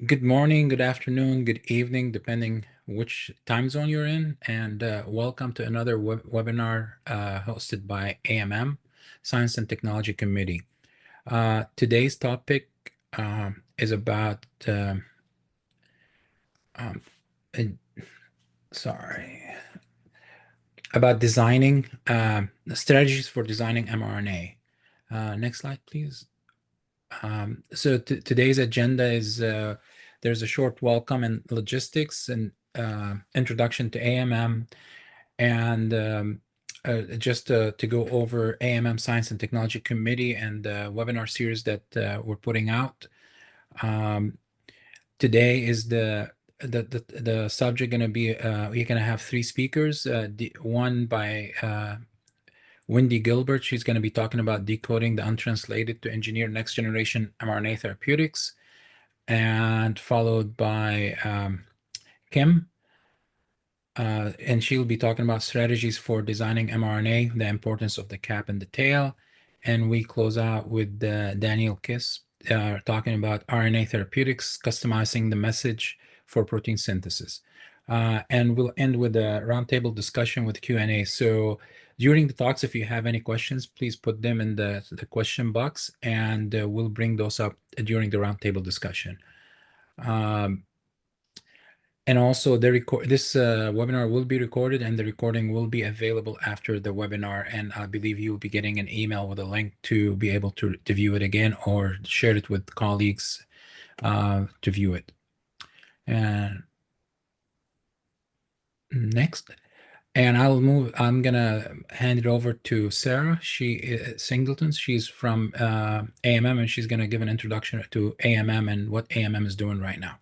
Good morning, good afternoon, good evening, depending which time zone you're in, and welcome to another webinar hosted by AMM, Science and Technology Committee. Today's topic is about, about designing strategies for designing mRNA. Next slide, please. So today's agenda is there's a short welcome and logistics and introduction to AMM, and just to go over AMM Science and Technology Committee and the webinar series that we're putting out. Today is the subject going to be you're going to have three speakers. One by Wendy Gilbert. She's going to be talking about decoding the untranslated to engineer next generation mRNA therapeutics, and followed by Kim. And she'll be talking about strategies for designing mRNA, the importance of the cap and the tail. And we close out with Daniel Kiss talking about RNA therapeutics, customizing the message for protein synthesis. And we'll end with a roundtable discussion with Q&A. So during the talks, if you have any questions, please put them in the question box, and we'll bring those up during the roundtable discussion. And also, this webinar will be recorded, and the recording will be available after the webinar. And I believe you'll be getting an email with a link to be able to view it again or share it with colleagues to view it. And next. And I'm gonna hand it over to Sarah. Singleton. She's from AMM, and she's gonna give an introduction to AMM and what AMM is doing right now.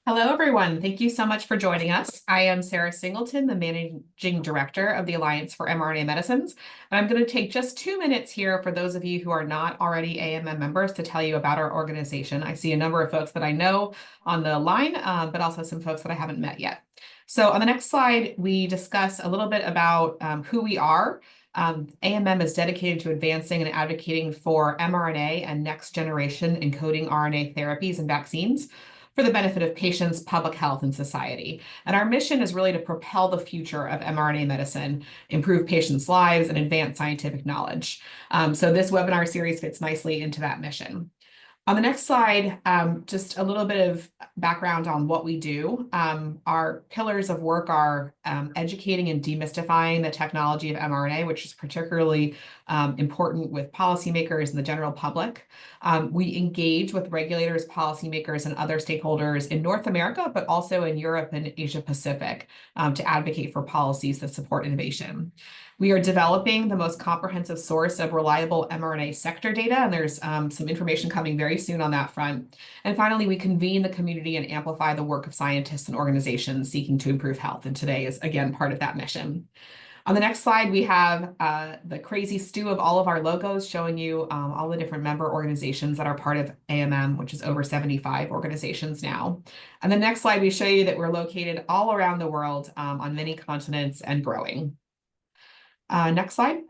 Hello, everyone. Thank you so much for joining us. I am Sarah Singleton, the Managing Director of the Alliance for mRNA Medicines. And I'm going to take just 2 minutes here for those of you who are not already AMM members to tell you about our organization. I see a number of folks that I know on the line, but also some folks that I haven't met yet. So on the next slide, we discuss a little bit about who we are. AMM is dedicated to advancing and advocating for mRNA and next generation encoding RNA therapies and vaccines for the benefit of patients, public health, and society. And our mission is really to propel the future of mRNA medicine, improve patients' lives, and advance scientific knowledge. So this webinar series fits nicely into that mission. On the next slide, just a little bit of background on what we do. Our pillars of work are educating and demystifying the technology of mRNA, which is particularly important with policymakers and the general public. We engage with regulators, policymakers, and other stakeholders in North America, but also in Europe and Asia Pacific to advocate for policies that support innovation. We are developing the most comprehensive source of reliable mRNA sector data, and there's some information coming very soon on that front. And finally, we convene the community and amplify the work of scientists and organizations seeking to improve health. And today is, again, part of that mission. On the next slide, we have the crazy stew of all of our logos showing you all the different member organizations that are part of AMM, which is over 75 organizations now. And the next slide, we show you that we're located all around the world on many continents and growing. Next slide.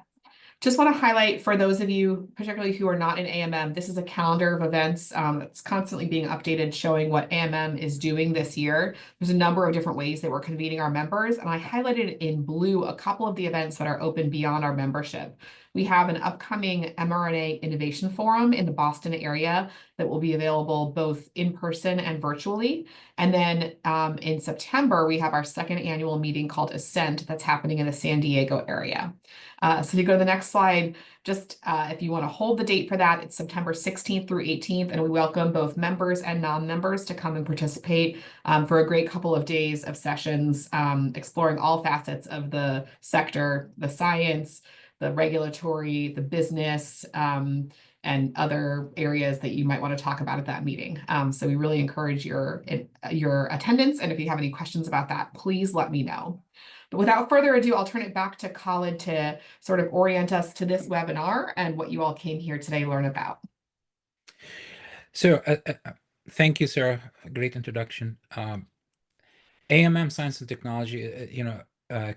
Just want to highlight for those of you, particularly who are not in AMM, this is a calendar of events that's constantly being updated showing what AMM is doing this year. There's a number of different ways that we're convening our members, and I highlighted in blue a couple of the events that are open beyond our membership. We have an upcoming mRNA Innovation Forum in the Boston area that will be available both in person and virtually. And then in September, we have our second annual meeting called Ascent that's happening in the San Diego area. So if you go to the next slide, just if you want to hold the date for that, it's September 16th through 18th, and we welcome both members and non-members to come and participate for a great couple of days of sessions exploring all facets of the sector, the science, the regulatory, the business, and other areas that you might want to talk about at that meeting. So we really encourage your attendance, and if you have any questions about that, please let me know. But without further ado, I'll turn it back to Khalid to sort of orient us to this webinar and what you all came here today to learn about. So thank you, Sarah. Great introduction. AMM Science and Technology,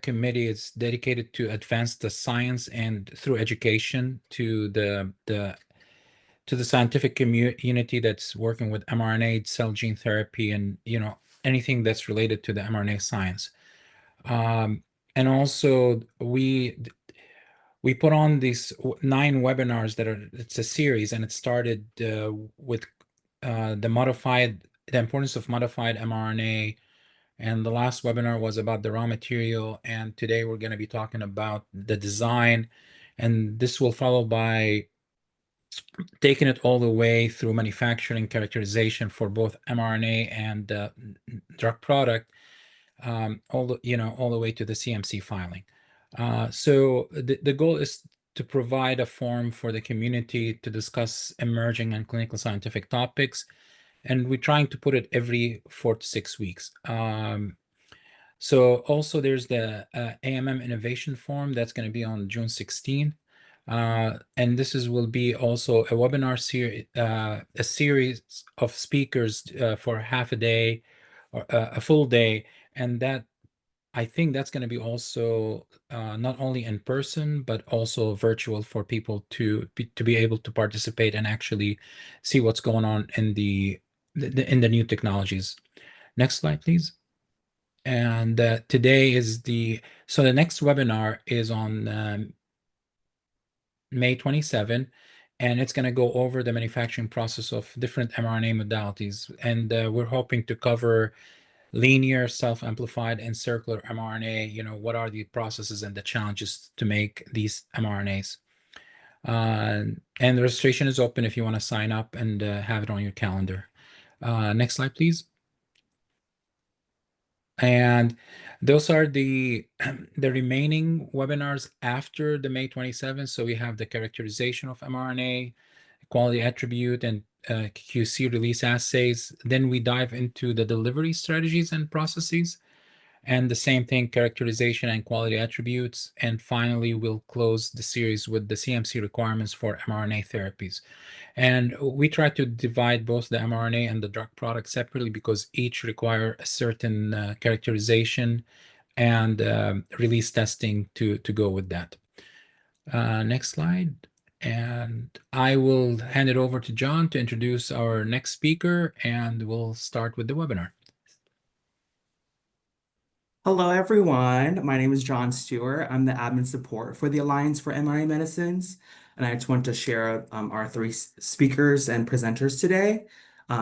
committee is dedicated to advance the science and through education to to the scientific community that's working with mRNA, cell gene therapy, and anything that's related to the mRNA science. And also we put on these 9 webinars it's a series, and it started with the importance of modified mRNA. And the last webinar was about the raw material. And today we're going to be talking about the design. And this will follow by taking it all the way through manufacturing characterization for both mRNA and drug product, all the way to the CMC filing. So the goal is to provide a forum for the community to discuss emerging and clinical scientific topics, and we're trying to put it every 4 to 6 weeks. So also there's the AMM Innovation Forum that's going to be on June 16. And this will be also a webinar series, a series of speakers for half a day or a full day. And that, I think that's going to be also not only in person, but also virtual for people to be able to participate and actually see what's going on in the new technologies. Next slide, please. And today is the next webinar is on May 27, and it's going to go over the manufacturing process of different mRNA modalities. And we're hoping to cover linear, self-amplified, and circular mRNA. What are the processes and the challenges to make these mRNAs? And the registration is open if you want to sign up and have it on your calendar. Next slide, please. And those are the remaining webinars after the May 27th. So we have the characterization of mRNA, quality attribute, and QC release assays. Then we dive into the delivery strategies and processes. And the same thing, characterization and quality attributes. And finally, we'll close the series with the CMC requirements for mRNA therapies. And we try to divide both the mRNA and the drug product separately because each require a certain characterization and release testing to go with that. Next slide. And I will hand it over to John to introduce our next speaker, and we'll start with the webinar. Hello, everyone. My name is John Stewart. I'm the admin support for the Alliance for mRNA Medicines, and I just want to share our 3 speakers and presenters today.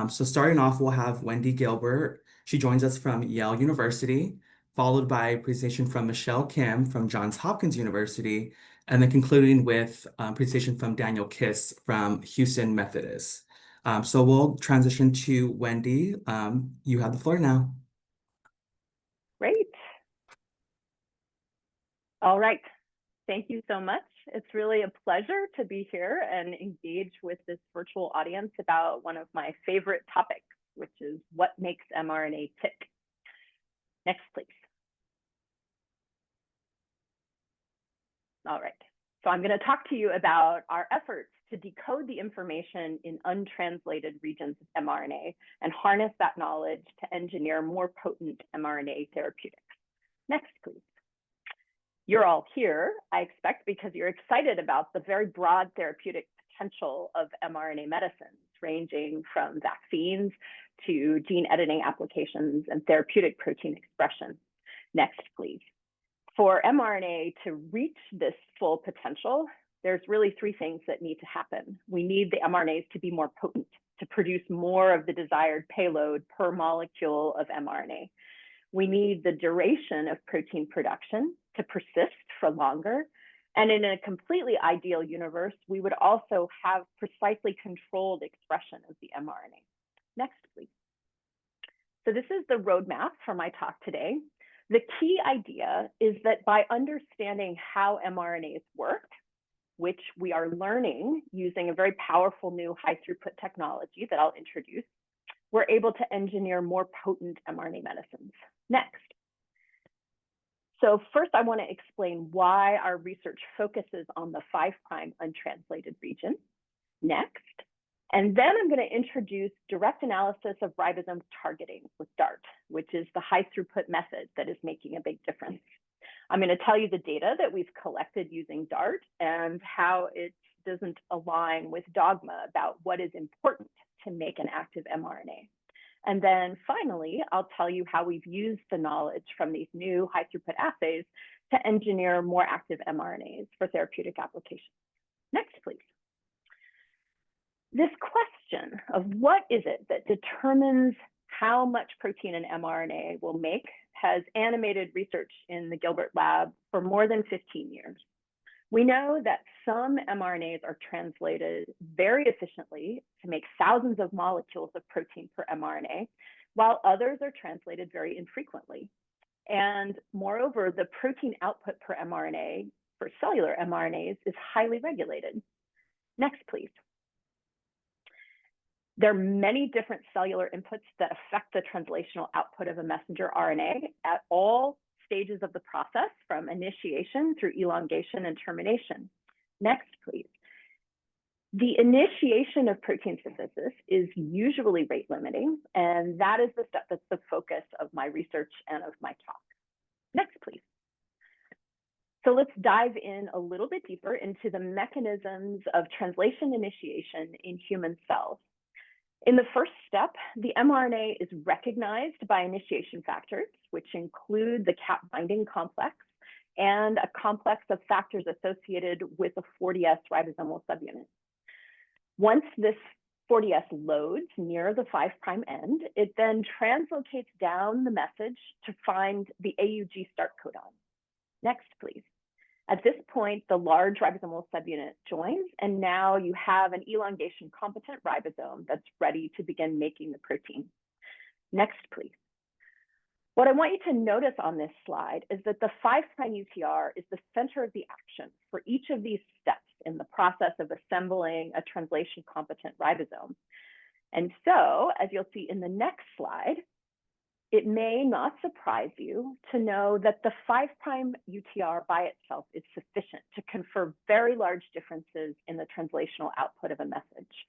So starting off, we'll have Wendy Gilbert. She joins us from Yale University, followed by a presentation from Michelle Kim from Johns Hopkins University, and then concluding with a presentation from Daniel Kiss from Houston Methodist. So we'll transition to Wendy. You have the floor now. Great. All right. Thank you so much. It's really a pleasure to be here and engage with this virtual audience about one of my favorite topics, which is what makes mRNA tick. Next, please. All right. So I'm going to talk to you about our efforts to decode the information in untranslated regions of mRNA and harness that knowledge to engineer more potent mRNA therapeutics. Next, please. You're all here, I expect, because you're excited about the very broad therapeutic potential of mRNA medicines, ranging from vaccines to gene editing applications and therapeutic protein expression. Next, please. For mRNA to reach this full potential, there's really 3 things that need to happen. We need the mRNAs to be more potent, to produce more of the desired payload per molecule of mRNA. We need the duration of protein production to persist for longer. And in a completely ideal universe, we would also have precisely controlled expression of the mRNA. Next, please. So this is the roadmap for my talk today. The key idea is that by understanding how mRNAs work, which we are learning using a very powerful new high throughput technology that I'll introduce, we're able to engineer more potent mRNA medicines. Next. So first, I want to explain why our research focuses on the 5' untranslated region. Next. And then I'm going to introduce direct analysis of ribosome targeting with DART, which is the high throughput method that is making a big difference. I'm going to tell you the data that we've collected using DART and how it's doesn't align with dogma about what is important to make an active mRNA. And then finally, I'll tell you how we've used the knowledge from these new high throughput assays to engineer more active mRNAs for therapeutic applications. Next, please. This question of what is it that determines how much protein an mRNA will make has animated research in the Gilbert lab for more than 15 years. We know that some mRNAs are translated very efficiently to make thousands of molecules of protein per mRNA, while others are translated very infrequently. And moreover, the protein output per mRNA for cellular mRNAs is highly regulated. Next, please. There are many different cellular inputs that affect the translational output of a messenger RNA at all stages of the process, from initiation through elongation and termination. Next, please. The initiation of protein synthesis is usually rate limiting, and that is the step that's the focus of my research and of my talk. Next, please. So let's dive in a little bit deeper into the mechanisms of translation initiation in human cells. In the first step, the mRNA is recognized by initiation factors, which include the cap binding complex and a complex of factors associated with a 40S ribosomal subunit. Once this 40S loads near the 5' end, it then translocates down the message to find the AUG start codon. Next, please. At this point, the large ribosomal subunit joins, and now you have an elongation competent ribosome that's ready to begin making the protein. Next, please. What I want you to notice on this slide is that the 5' UTR is the center of the action for each of these steps in the process of assembling a translation competent ribosome. And so, as you'll see in the next slide, it may not surprise you to know that the 5' UTR by itself is sufficient to confer very large differences in the translational output of a message.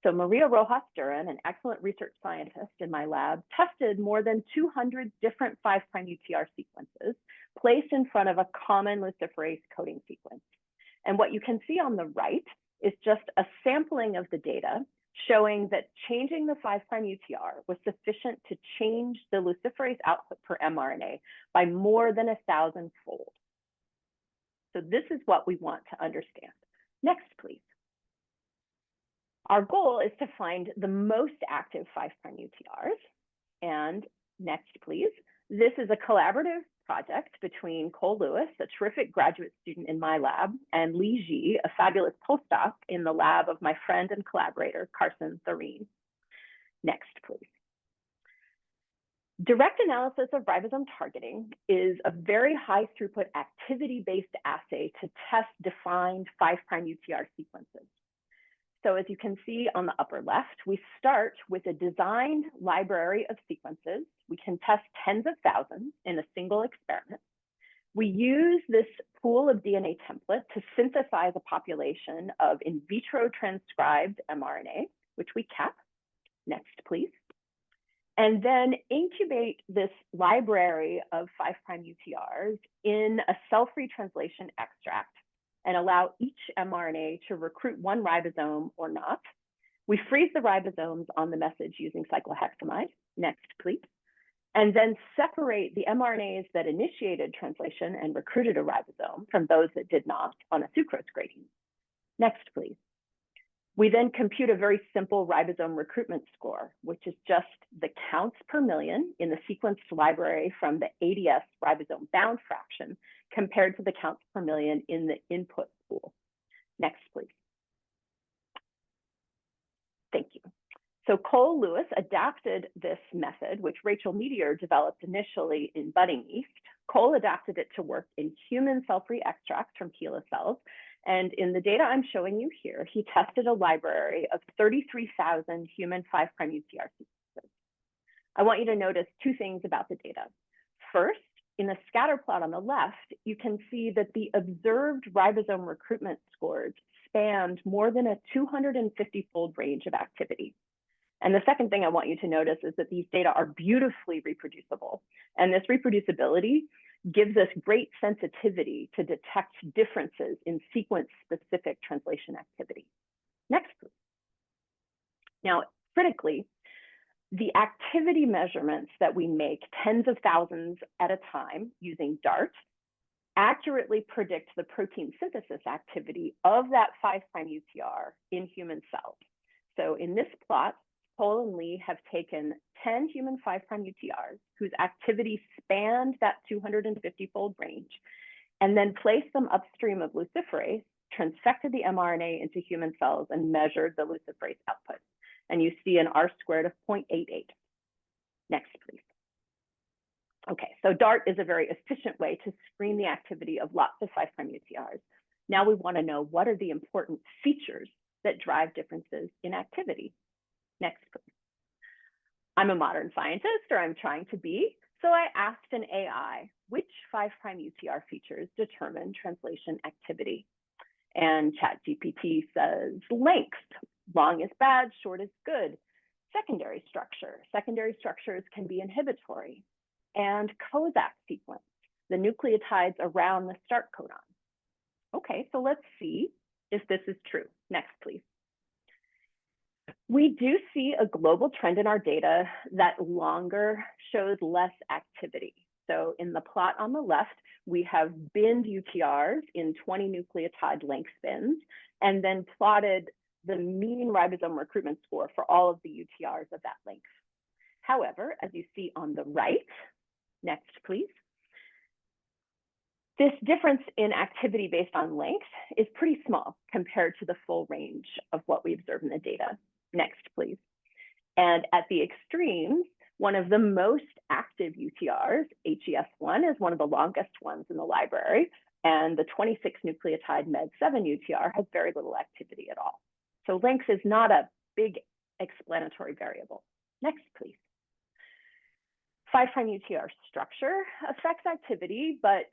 So Maria Rojas Duran, an excellent research scientist in my lab, tested more than 200 different 5' UTR sequences placed in front of a common luciferase coding sequence. And what you can see on the right is just a sampling of the data showing that changing the 5' UTR was sufficient to change the luciferase output per mRNA by more than 1,000-fold. So this is what we want to understand. Next, please. Our goal is to find the most active 5' UTRs. And next, please. This is a collaborative project between Cole Lewis, a terrific graduate student in my lab, and Li Ji, a fabulous postdoc in the lab of my friend and collaborator, Carson Thureen. Next, please. Direct analysis of ribosome targeting is a very high throughput activity-based assay to test defined 5' UTR sequences. So as you can see on the upper left, we start with a designed library of sequences. We can test tens of thousands in a single experiment. We use this pool of DNA template to synthesize a population of in vitro transcribed mRNA, which we cap. Next, please. And then incubate this library of 5' UTRs in a cell-free translation extract and allow each mRNA to recruit one ribosome or not. We freeze the ribosomes on the message using cyclohexamide. Next, please. And then separate the mRNAs that initiated translation and recruited a ribosome from those that did not on a sucrose gradient. Next, please. We then compute a very simple ribosome recruitment score, which is just the counts per million in the sequenced library from the ADS ribosome bound fraction compared to the counts per million in the input pool. Next, please. Thank you. So Cole Lewis adapted this method, which Rachel Meteor developed initially in budding yeast. Cole adapted it to work in human cell-free extracts from HeLa cells. And in the data I'm showing you here, he tested a library of 33,000 human 5' UTR sequences. I want you to notice two things about the data. First, in the scatter plot on the left, you can see that the observed ribosome recruitment scores spanned more than a 250-fold range of activity. And the second thing I want you to notice is that these data are beautifully reproducible. And this reproducibility gives us great sensitivity to detect differences in sequence-specific translation activity. Next, please. Now, critically, the activity measurements that we make tens of thousands at a time using DART accurately predict the protein synthesis activity of that 5' UTR in human cells. So in this plot, Cole and Lee have taken 10 human 5' UTRs whose activity spanned that 250-fold range, and then placed them upstream of luciferase, transfected the mRNA into human cells, and measured the luciferase output. And you see an R-squared of 0.88. Next, please. Okay, so DART is a very efficient way to screen the activity of lots of 5' UTRs. Now we want to know, what are the important features that drive differences in activity? Next, please. I'm a modern scientist, or I'm trying to be, so I asked an AI which 5' UTR features determine translation activity. And ChatGPT says length, long is bad, short is good. Secondary structure, secondary structures can be inhibitory. And Kozak sequence, the nucleotides around the start codon. Okay, so let's see if this is true. Next, please. We do see a global trend in our data that longer shows less activity. So in the plot on the left, we have binned UTRs in 20 nucleotide length spins, and then plotted the mean ribosome recruitment score for all of the UTRs of that length. However, as you see on the right, next, please. This difference in activity based on length is pretty small compared to the full range of what we observe in the data. Next, please. And at the extremes, one of the most active UTRs, HES1, is one of the longest ones in the library, and the 26 nucleotide MED7 UTR has very little activity at all. So length is not a big explanatory variable. Next, please. 5' UTR structure affects activity, but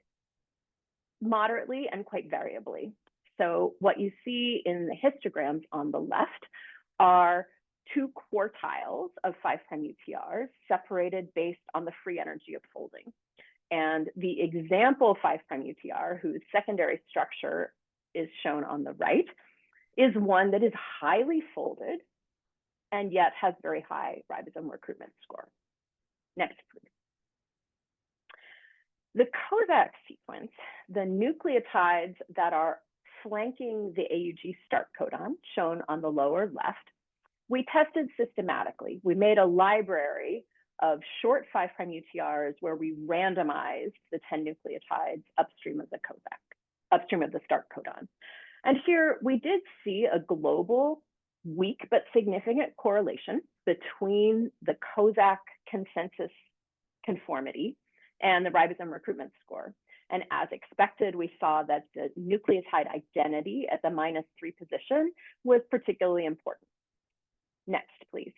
moderately and quite variably. So what you see in the histograms on the left are two quartiles of 5' UTRs separated based on the free energy of folding. And the example 5' UTR, whose secondary structure is shown on the right, is one that is highly folded and yet has very high ribosome recruitment score. Next, please. The Kozak sequence, the nucleotides that are flanking the AUG start codon, shown on the lower left, we tested systematically. We made a library of short 5' UTRs where we randomized the 10 nucleotides upstream of the Kozak, upstream of the start codon. And here we did see a global, weak but significant correlation between the Kozak consensus conformity and the ribosome recruitment score. And as expected, we saw that the nucleotide identity at the -3 position was particularly important. Next, please.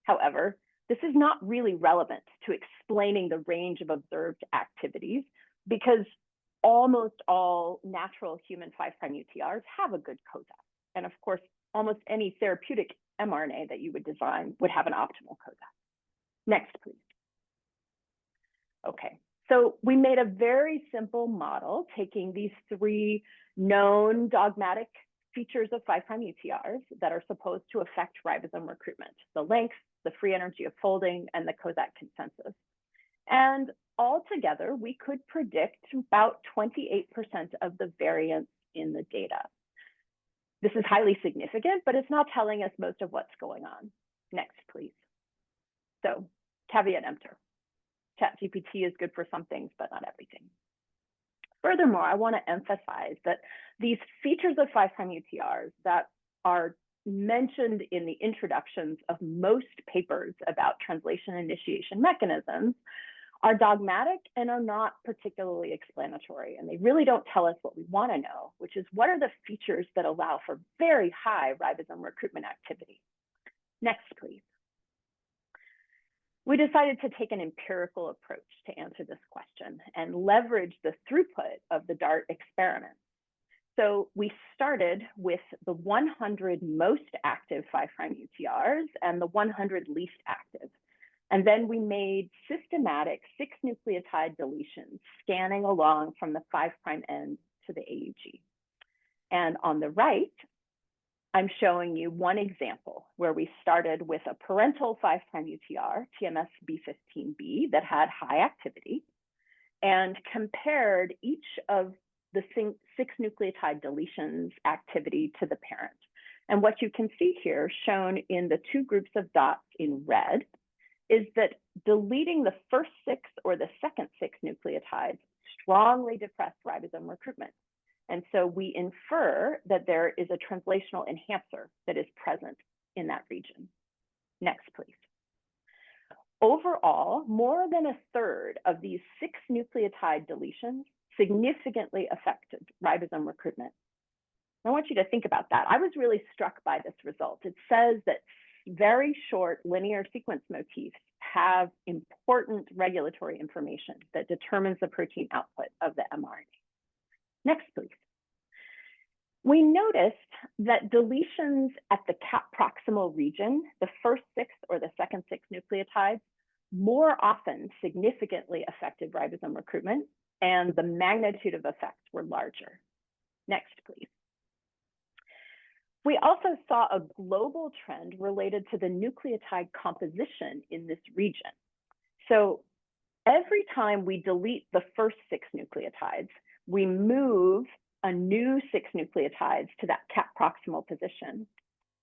However, this is not really relevant to explaining the range of observed activities, because almost all natural human 5' UTRs have a good Kozak. And of course, almost any therapeutic mRNA that you would design would have an optimal Kozak. Next, please. Okay, so we made a very simple model taking these three known dogmatic features of 5' UTRs that are supposed to affect ribosome recruitment: the length, the free energy of folding, and the Kozak consensus. And altogether, we could predict about 28% of the variance in the data. This is highly significant, but it's not telling us most of what's going on. Next, please. So, caveat emptor. ChatGPT is good for some things, but not everything. Furthermore, I want to emphasize that these features of 5' UTRs that are mentioned in the introductions of most papers about translation initiation mechanisms are dogmatic and are not particularly explanatory. And they really don't tell us what we want to know, which is, what are the features that allow for very high ribosome recruitment activity? Next, please. We decided to take an empirical approach to answer this question and leverage the throughput of the DART experiment. So we started with the 100 most active 5' UTRs and the 100 least active. And then we made systematic 6 nucleotide deletions, scanning along from the 5' end to the AUG. And on the right, I'm showing you one example where we started with a parental 5' UTR, TMS B15B, that had high activity, and compared each of the 6 nucleotide deletions activity to the parent. And what you can see here, shown in the 2 groups of dots in red, is that deleting the first 6 or the second 6 nucleotides strongly depressed ribosome recruitment. And so we infer that there is a translational enhancer that is present in that region. Next, please. Overall, more than a third of these 6 nucleotide deletions significantly affected ribosome recruitment. I want you to think about that. I was really struck by this result. It says that very short linear sequence motifs have important regulatory information that determines the protein output of the mRNA. Next, please. We noticed that deletions at the cap proximal region, the first 6 or the second 6 nucleotides, more often significantly affected ribosome recruitment, and the magnitude of effects were larger. Next, please. We also saw a global trend related to the nucleotide composition in this region. So every time we delete the first 6 nucleotides, we move a new 6 nucleotides to that cap proximal position.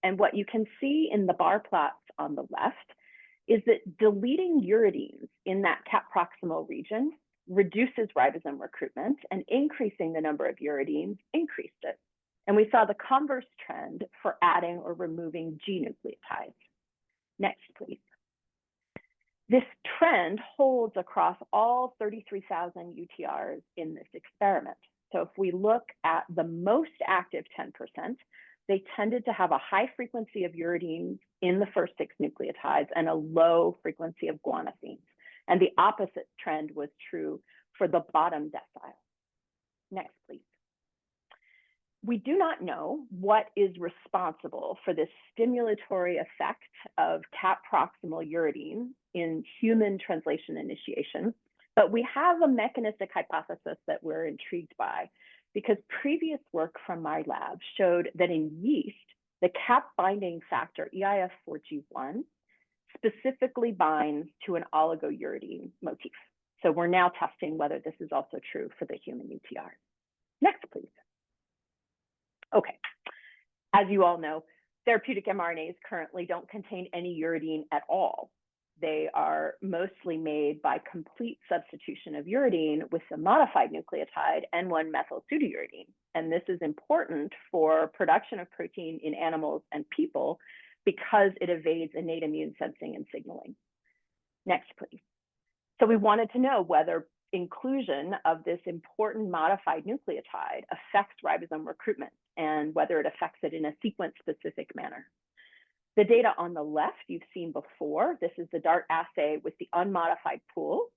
And what you can see in the bar plots on the left is that deleting uridines in that cap proximal region reduces ribosome recruitment, and increasing the number of uridines increased it. And we saw the converse trend for adding or removing G nucleotides. Next, please. This trend holds across all 33,000 UTRs in this experiment. So if we look at the most active 10%, they tended to have a high frequency of uridines in the first 6 nucleotides and a low frequency of guanosines. And the opposite trend was true for the bottom decile. Next, please. We do not know what is responsible for this stimulatory effect of cap proximal uridine in human translation initiation, but we have a mechanistic hypothesis that we're intrigued by, because previous work from my lab showed that in yeast, the cap binding factor EIF4G1 specifically binds to an oligouridine motif. So we're now testing whether this is also true for the human UTR. Next, please. Okay, as you all know, therapeutic mRNAs currently don't contain any uridine at all. They are mostly made by complete substitution of uridine with a modified nucleotide, N1-methylpseudouridine. And this is important for production of protein in animals and people because it evades innate immune sensing and signaling. Next, please. So we wanted to know whether inclusion of this important modified nucleotide affects ribosome recruitment and whether it affects it in a sequence-specific manner. The data on the left you've seen before. This is the DART assay with the unmodified pool.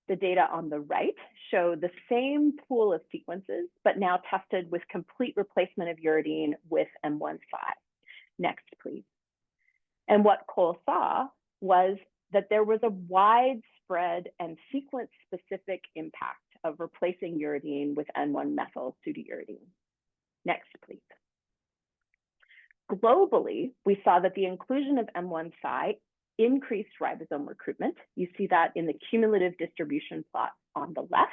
The data on the right show the same pool of sequences, but now tested with complete replacement of uridine with M1-5. Next, please. And what Cole saw was that there was a widespread and sequence-specific impact of replacing uridine with N1-methylpseudouridine. Next, please. Globally, we saw that the inclusion of M1-5 increased ribosome recruitment. You see that in the cumulative distribution plot on the left.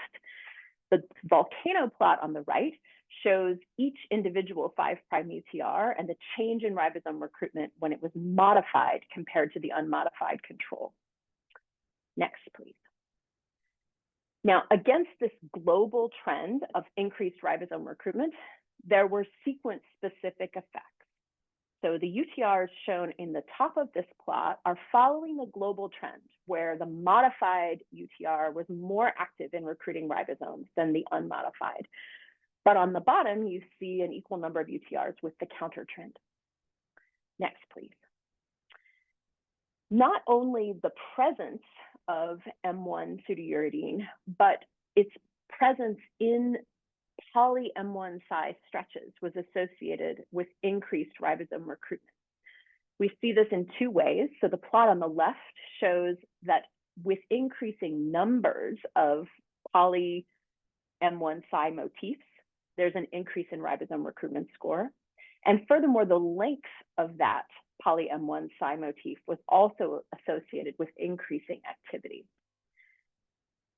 The volcano plot on the right shows each individual 5' UTR and the change in ribosome recruitment when it was modified compared to the unmodified control. Next, please. Now, against this global trend of increased ribosome recruitment, there were sequence-specific effects. So the UTRs shown in the top of this plot are following the global trend, where the modified UTR was more active in recruiting ribosomes than the unmodified. But on the bottom, you see an equal number of UTRs with the counter trend. Next, please. Not only the presence of M1 pseudouridine, but its presence in poly M1 size stretches was associated with increased ribosome recruitment. We see this in two ways. So the plot on the left shows that with increasing numbers of poly M1-Si motifs, there's an increase in ribosome recruitment score. And furthermore, the length of that poly M1-Si motif was also associated with increasing activity.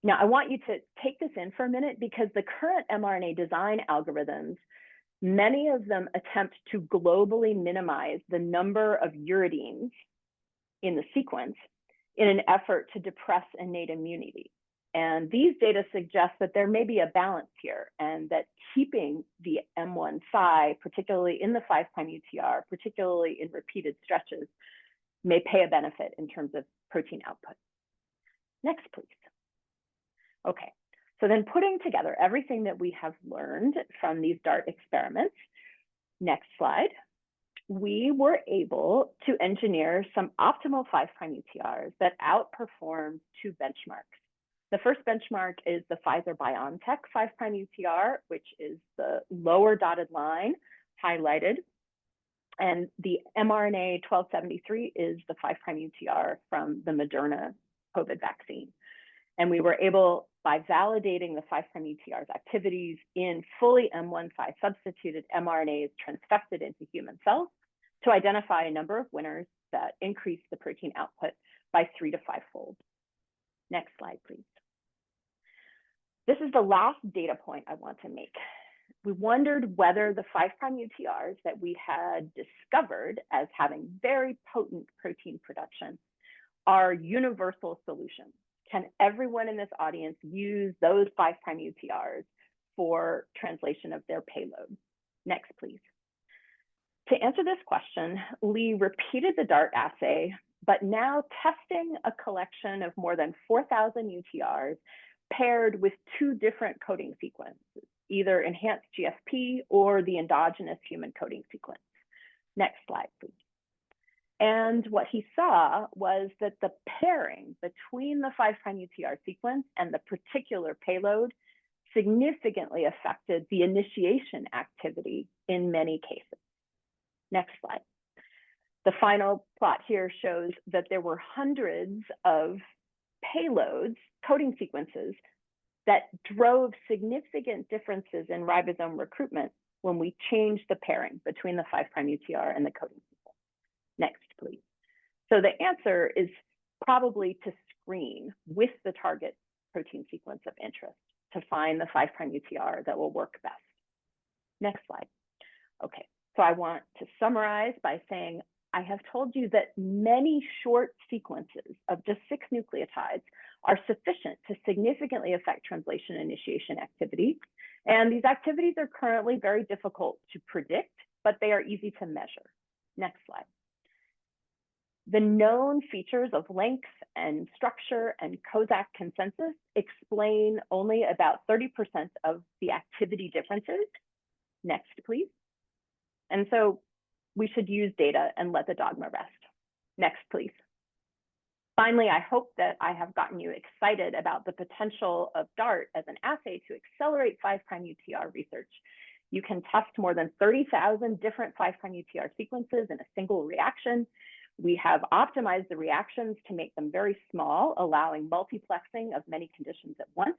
Now, I want you to take this in for a minute because the current mRNA design algorithms, many of them attempt to globally minimize the number of uridines in the sequence in an effort to depress innate immunity. And these data suggest that there may be a balance here and that keeping the M1-Si, particularly in the 5' UTR, particularly in repeated stretches, may pay a benefit in terms of protein output. Next, please. Okay, so then putting together everything that we have learned from these DART experiments, next slide, we were able to engineer some optimal 5' UTRs that outperformed two benchmarks. The first benchmark is the Pfizer-BioNTech 5' UTR, which is the lower dotted line highlighted. And the mRNA 1273 is the 5' UTR from the Moderna COVID vaccine. And we were able, by validating the 5' UTR's activities in fully M1-Si substituted mRNAs transfected into human cells, to identify a number of winners that increase the protein output by 3 to 5-fold. Next slide, please. This is the last data point I want to make. We wondered whether the 5' UTRs that we had discovered as having very potent protein production are universal solutions. Can everyone in this audience use those 5' UTRs for translation of their payload? Next, please. To answer this question, Lee repeated the DART assay, but now testing a collection of more than 4,000 UTRs paired with two different coding sequences, either enhanced GFP or the endogenous human coding sequence. Next slide, please. And what he saw was that the pairing between the 5' UTR sequence and the particular payload significantly affected the initiation activity in many cases. Next slide. The final plot here shows that there were hundreds of payloads, coding sequences, that drove significant differences in ribosome recruitment when we changed the pairing between the 5' UTR and the coding sequence. Next, please. So the answer is probably to screen with the target protein sequence of interest to find the 5' UTR that will work best. Next slide. Okay, so I want to summarize by saying I have told you that many short sequences of just 6 nucleotides are sufficient to significantly affect translation initiation activity. And these activities are currently very difficult to predict, but they are easy to measure. Next slide. The known features of length and structure and Kozak consensus explain only about 30% of the activity differences. Next, please. And so we should use data and let the dogma rest. Next, please. Finally, I hope that I have gotten you excited about the potential of DART as an assay to accelerate 5' UTR research. You can test more than 30,000 different 5' UTR sequences in a single reaction. We have optimized the reactions to make them very small, allowing multiplexing of many conditions at once.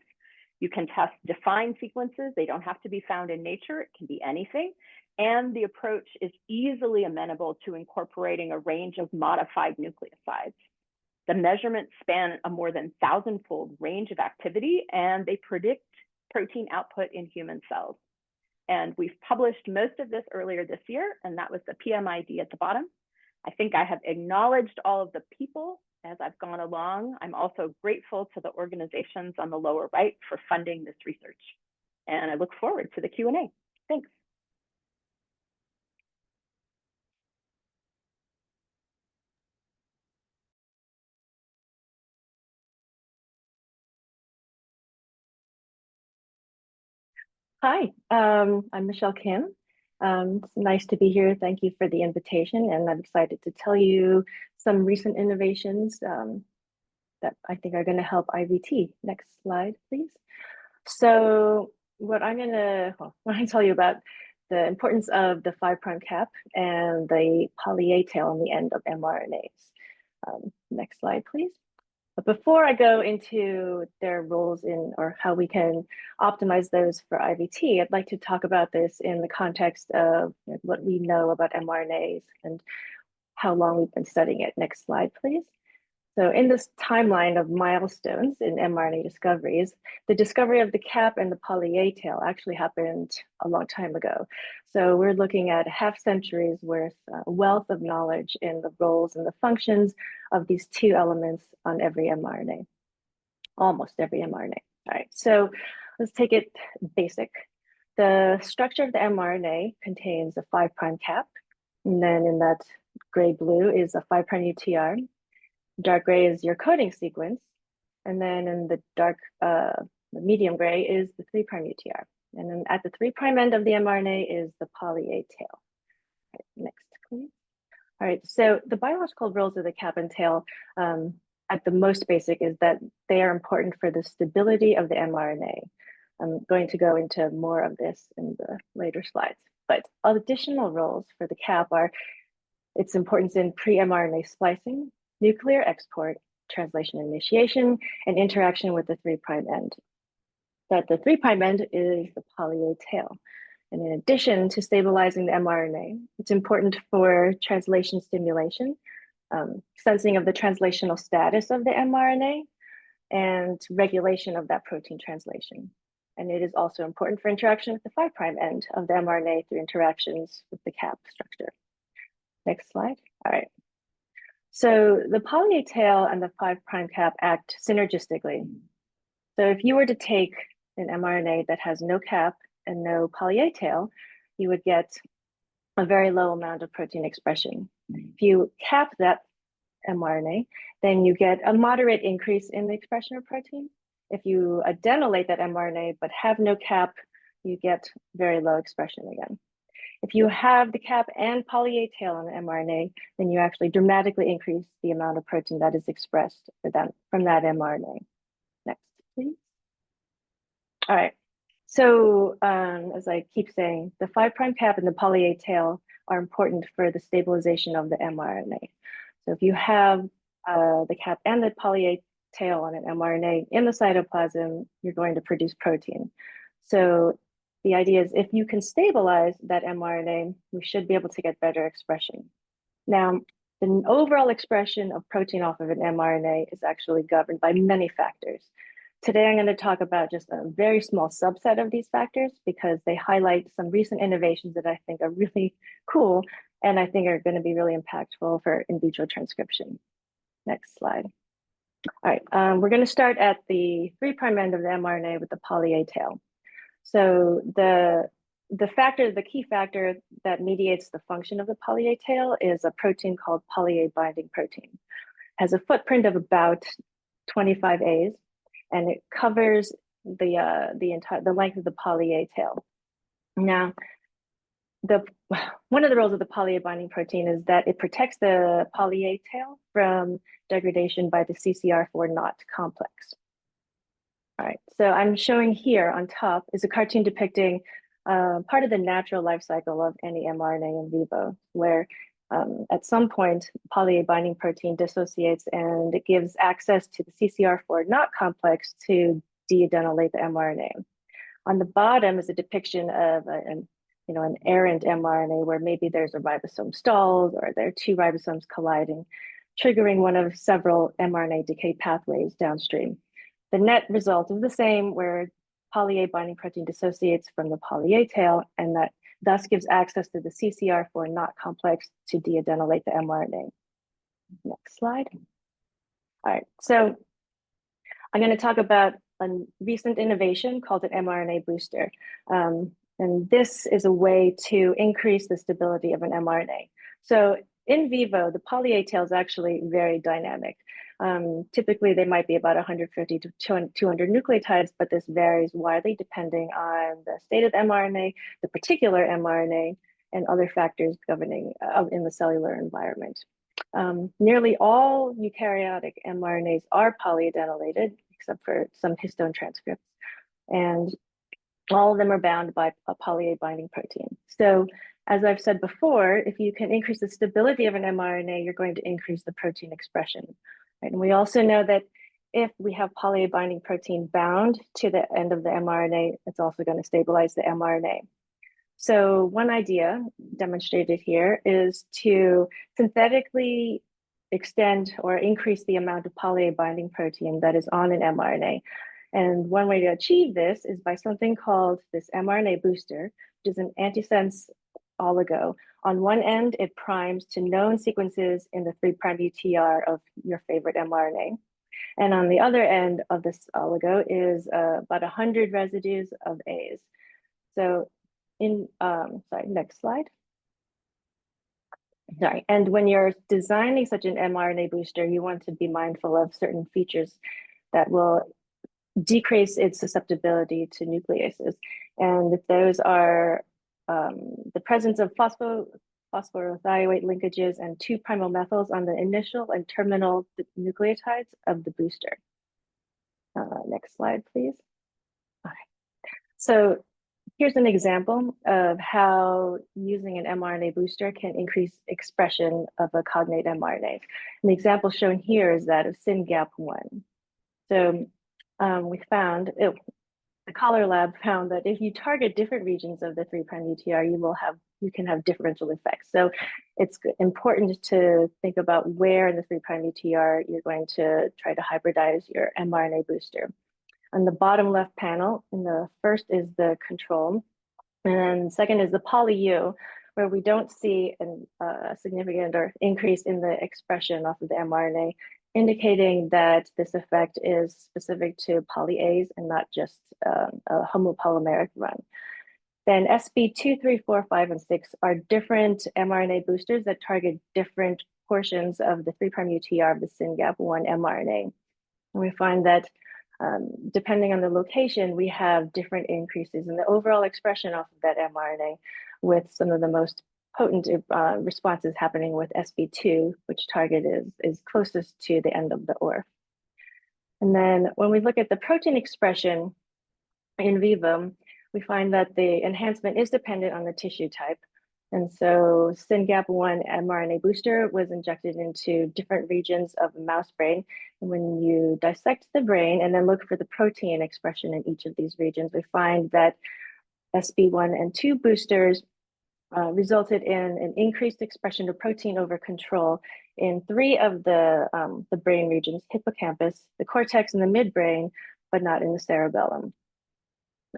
You can test defined sequences. They don't have to be found in nature. It can be anything. And the approach is easily amenable to incorporating a range of modified nucleosides. The measurements span a more than 1,000-fold range of activity, and they predict protein output in human cells. And we've published most of this earlier this year, and that was the PMID at the bottom. I think I have acknowledged all of the people as I've gone along. I'm also grateful to the organizations on the lower right for funding this research. And I look forward to the Q&A. Thanks. Hi, I'm Michelle Kim. It's nice to be here. Thank you for the invitation, and I'm excited to tell you some recent innovations that I think are going to help IVT. Next slide, please. So what I'm going to tell you about the importance of the 5' cap and the poly A tail on the end of mRNAs. Next slide, please. But before I go into their roles in, or how we can optimize those for IVT, I'd like to talk about this in the context of what we know about mRNAs and how long we've been studying it. Next slide, please. So in this timeline of milestones in mRNA discoveries, the discovery of the cap and the poly A tail actually happened a long time ago. So we're looking at half centuries worth wealth of knowledge in the roles and the functions of these two elements on every mRNA, almost every mRNA. All right, so let's take it basic. The structure of the mRNA contains a 5' cap, and then in that gray blue is a 5' UTR. Dark gray is your coding sequence, and then in the dark, the medium gray is the 3' UTR. And then at the 3' end of the mRNA is the poly A tail. Right, next, please. All right, so the biological roles of the cap and tail at the most basic is that they are important for the stability of the mRNA. I'm going to go into more of this in the later slides, but additional roles for the cap are its importance in pre-mRNA splicing, nuclear export, translation initiation, and interaction with the 3' end. That the 3' end is the poly A tail. And in addition to stabilizing the mRNA, it's important for translation stimulation, sensing of the translational status of the mRNA, and regulation of that protein translation. And it is also important for interaction with the 5' end of the mRNA through interactions with the cap structure. Next slide. All right. So the poly A tail and the 5' cap act synergistically. So if you were to take an mRNA that has no cap and no poly A tail, you would get a very low amount of protein expression. If you cap that mRNA, then you get a moderate increase in the expression of protein. If you adenylate that mRNA but have no cap, you get very low expression again. If you have the cap and poly A tail on the mRNA, then you actually dramatically increase the amount of protein that is expressed from that mRNA. Next, please. All right. So as I keep saying, the 5' cap and the poly A tail are important for the stabilization of the mRNA. So if you have the cap and the poly A tail on an mRNA in the cytoplasm, you're going to produce protein. So the idea is if you can stabilize that mRNA, we should be able to get better expression. Now, the overall expression of protein off of an mRNA is actually governed by many factors. Today, I'm going to talk about just a very small subset of these factors because they highlight some recent innovations that I think are really cool and I think are going to be really impactful for in vitro transcription. Next slide. All right, we're going to start at the 3' end of the mRNA with the poly A tail. So the key factor that mediates the function of the poly A tail is a protein called poly A binding protein. It has a footprint of about 25 A's, and it covers the length of the poly A tail. Now, one of the roles of the poly A binding protein is that it protects the poly A tail from degradation by the CCR4 knot complex. All right, so I'm showing here on top is a cartoon depicting part of the natural life cycle of any mRNA in vivo, where at some point, poly A binding protein dissociates and it gives access to the CCR4 knot complex to deadenylate the mRNA. On the bottom is a depiction of an errant mRNA where maybe there's a ribosome stalled or there are two ribosomes colliding, triggering one of several mRNA decay pathways downstream. The net result is the same, where poly A binding protein dissociates from the poly A tail, and that thus gives access to the CCR4 knot complex to deadenylate the mRNA. Next slide. All right, so I'm going to talk about a recent innovation called an mRNA booster. And this is a way to increase the stability of an mRNA. So in vivo, the poly A tail is actually very dynamic. Typically, they might be about 150 to 200 nucleotides, but this varies widely depending on the state of the mRNA, the particular mRNA, and other factors governing in the cellular environment. Nearly all eukaryotic mRNAs are polyadenylated, except for some histone transcripts. And all of them are bound by a poly A binding protein. So as I've said before, if you can increase the stability of an mRNA, you're going to increase the protein expression. Right? And we also know that if we have poly A binding protein bound to the end of the mRNA, it's also going to stabilize the mRNA. So one idea demonstrated here is to synthetically extend or increase the amount of poly A binding protein that is on an mRNA. And one way to achieve this is by something called this mRNA booster, which is an antisense oligo. On one end, it primes to known sequences in the 3' UTR of your favorite mRNA. And on the other end of this oligo is about 100 residues of A's. So next slide. Sorry, and when you're designing such an mRNA booster, you want to be mindful of certain features that will decrease its susceptibility to nucleases. And those are the presence of phosphorothioate linkages and 2' methyls on the initial and terminal nucleotides of the booster. Next slide, please. All right. So here's an example of how using an mRNA booster can increase expression of a cognate mRNA. And the example shown here is that of SYNGAP1. So the Collar Lab found that if you target different regions of the 3' UTR, you can have differential effects. So it's important to think about where in the 3' UTR you're going to try to hybridize your mRNA booster. On the bottom left panel, in the first is the control, and then second is the poly-U, where we don't see a significant or increase in the expression off of the mRNA, indicating that this effect is specific to poly-A's and not just a homopolymeric run. Then SB2, 3, 4, 5, and 6 are different mRNA boosters that target different portions of the 3' UTR of the SYNGAP1 mRNA. And we find that depending on the location, we have different increases in the overall expression off of that mRNA, with some of the most potent responses happening with SB2, which target is closest to the end of the ORF. And then when we look at the protein expression in vivo, we find that the enhancement is dependent on the tissue type. And so SYNGAP1 mRNA booster was injected into different regions of the mouse brain. And when you dissect the brain and then look for the protein expression in each of these regions, we find that SB1 and 2 boosters resulted in an increased expression of protein over control in 3 of the brain regions: hippocampus, the cortex, and the midbrain, but not in the cerebellum.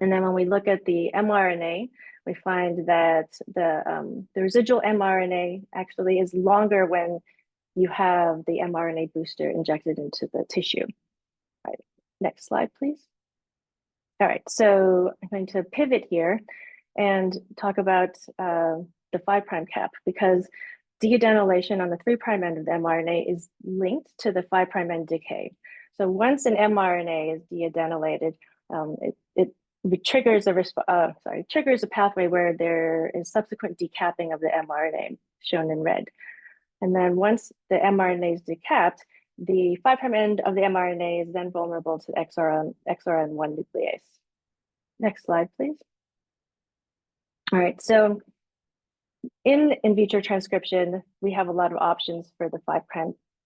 And then when we look at the mRNA, we find that the residual mRNA actually is longer when you have the mRNA booster injected into the tissue. All right, next slide, please. All right, so I'm going to pivot here and talk about the 5' cap, because deadenylation on the 3' end of the mRNA is linked to the 5' end decay. So once an mRNA is deadenylated, it triggers a pathway where there is subsequent decapping of the mRNA, shown in red. And then once the mRNA is decapped, the 5' end of the mRNA is then vulnerable to XRN1 nuclease. Next slide, please. All right, so in vitro transcription, we have a lot of options for the 5'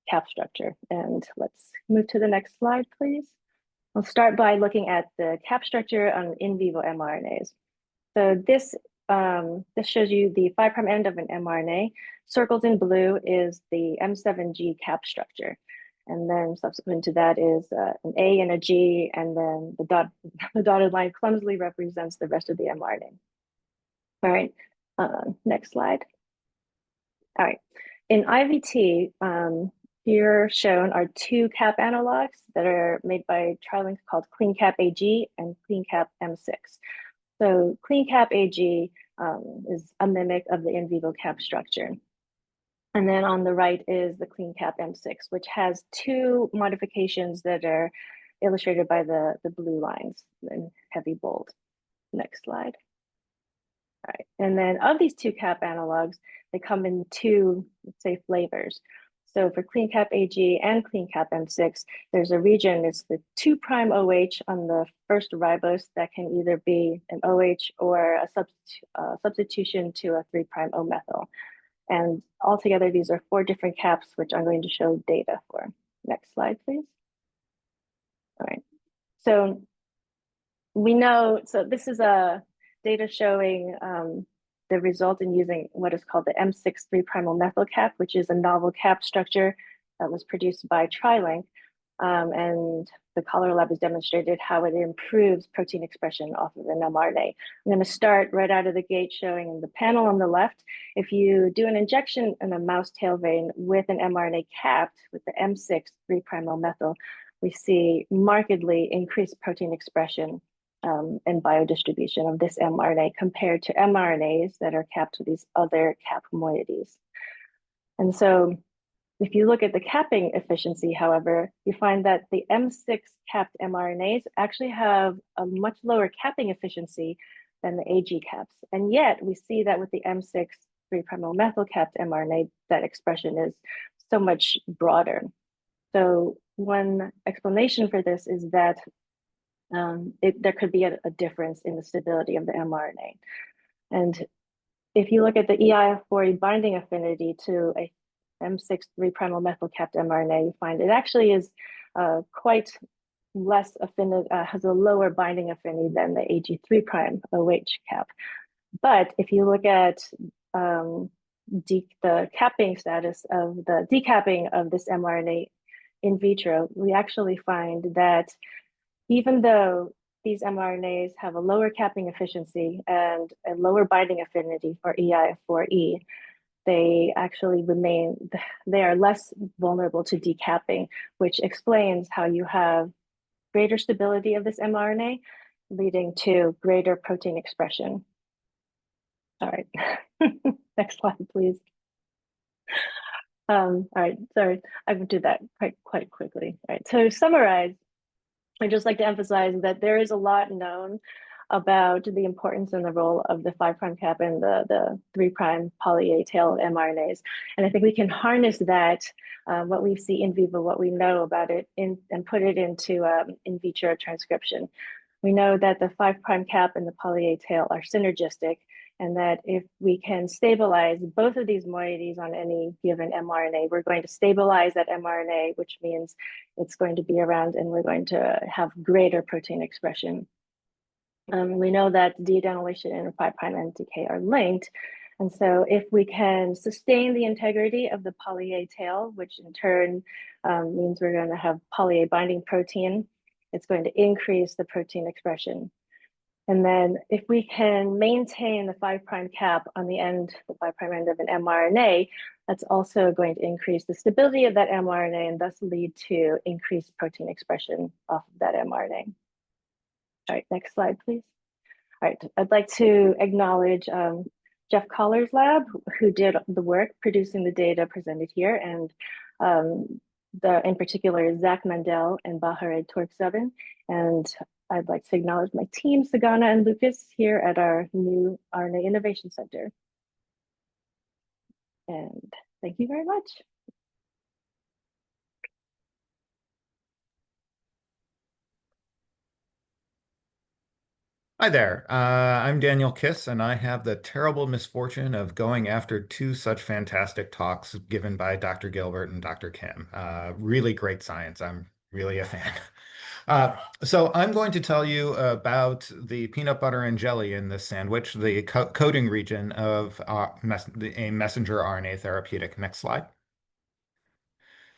cap structure. And let's move to the next slide, please. I'll start by looking at the cap structure on in vivo mRNAs. So this shows you the 5' end of an mRNA. Circled in blue is the M7G cap structure. And then subsequent to that is an A and a G, and then the dotted line clumsily represents the rest of the mRNA. All right, next slide. All right, in IVT, here shown are 2 cap analogs that are made by TriLink called CleanCap AG and CleanCap M6. So CleanCap AG is a mimic of the in vivo cap structure. And then on the right is the CleanCap M6, which has 2 modifications that are illustrated by the blue lines in heavy bold. Next slide. All right, and then of these 2 cap analogs, they come in 2, let's say, flavors. So for CleanCap AG and CleanCap M6, there's a region, it's the 2' OH on the first ribose that can either be an OH or a substitution to a 3' O methyl. And altogether, these are 4 different caps, which I'm going to show data for. Next slide, please. All right. So we know, so this is a data showing the result in using what is called the M6 3' methyl cap, which is a novel cap structure that was produced by TriLink. And the Colorado lab has demonstrated how it improves protein expression off of an mRNA. I'm going to start right out of the gate showing in the panel on the left, if you do an injection in a mouse tail vein with an mRNA capped with the M6 3' methyl, we see markedly increased protein expression and biodistribution of this mRNA compared to mRNAs that are capped with these other cap moieties. And so if you look at the capping efficiency, however, you find that the M6 capped mRNAs actually have a much lower capping efficiency than the AG caps. And yet we see that with the M6 3' methyl capped mRNA, that expression is so much broader. So one explanation for this is that there could be a difference in the stability of the mRNA. And if you look at the EIF4 binding affinity to a M6 3' methyl capped mRNA, you find it actually is quite less affinity, has a lower binding affinity than the AG 3' OH cap. But if you look at the capping status of the decapping of this mRNA in vitro, we actually find that even though these mRNAs have a lower capping efficiency and a lower binding affinity for EIF4E, they actually they are less vulnerable to decapping, which explains how you have greater stability of this mRNA, leading to greater protein expression. All right, next slide, please. All right, sorry, I would do that quite quickly. All right, to summarize, I'd just like to emphasize that there is a lot known about the importance and the role of the 5' cap and the 3' poly A tail mRNAs. And I think we can harness that, what we see in vivo, what we know about it, and put it into in vitro transcription. We know that the 5' cap and the poly A tail are synergistic, and that if we can stabilize both of these moieties on any given mRNA, we're going to stabilize that mRNA, which means it's going to be around and we're going to have greater protein expression. We know that deadenylation and 5' NTK are linked. And so if we can sustain the integrity of the poly A tail, which in turn means we're going to have poly A binding protein, it's going to increase the protein expression. And then if we can maintain the 5' cap on the end, the 5' end of an mRNA, that's also going to increase the stability of that mRNA and thus lead to increased protein expression off of that mRNA. All right, next slide, please. All right, I'd like to acknowledge Jeff Coller's lab, who did the work producing the data presented here, and in particular, Zach Mandel and Bahareh Torkzeben. And I'd like to acknowledge my team, Sagana and Lucas, here at our new RNA Innovation Center. And thank you very much. Hi there, I'm Daniel Kiss, and I have the terrible misfortune of going after 2 such fantastic talks given by Dr. Gilbert and Dr. Kim. Really great science. I'm really a fan. So I'm going to tell you about the peanut butter and jelly in this sandwich, the coding region of a messenger RNA therapeutic. Next slide.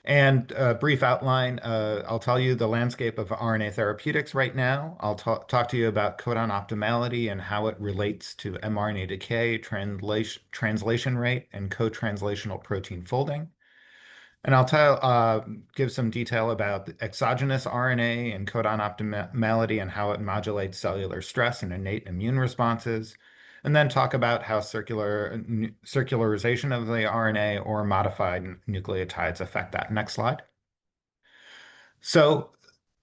And a brief outline, I'll tell you the landscape of RNA therapeutics right now. I'll talk to you about codon optimality and how it relates to mRNA decay, translation rate, and co-translational protein folding. And I'll give some detail about exogenous RNA and codon optimality and how it modulates cellular stress and innate immune responses. And then talk about how circularization of the RNA or modified nucleotides affect that. Next slide. So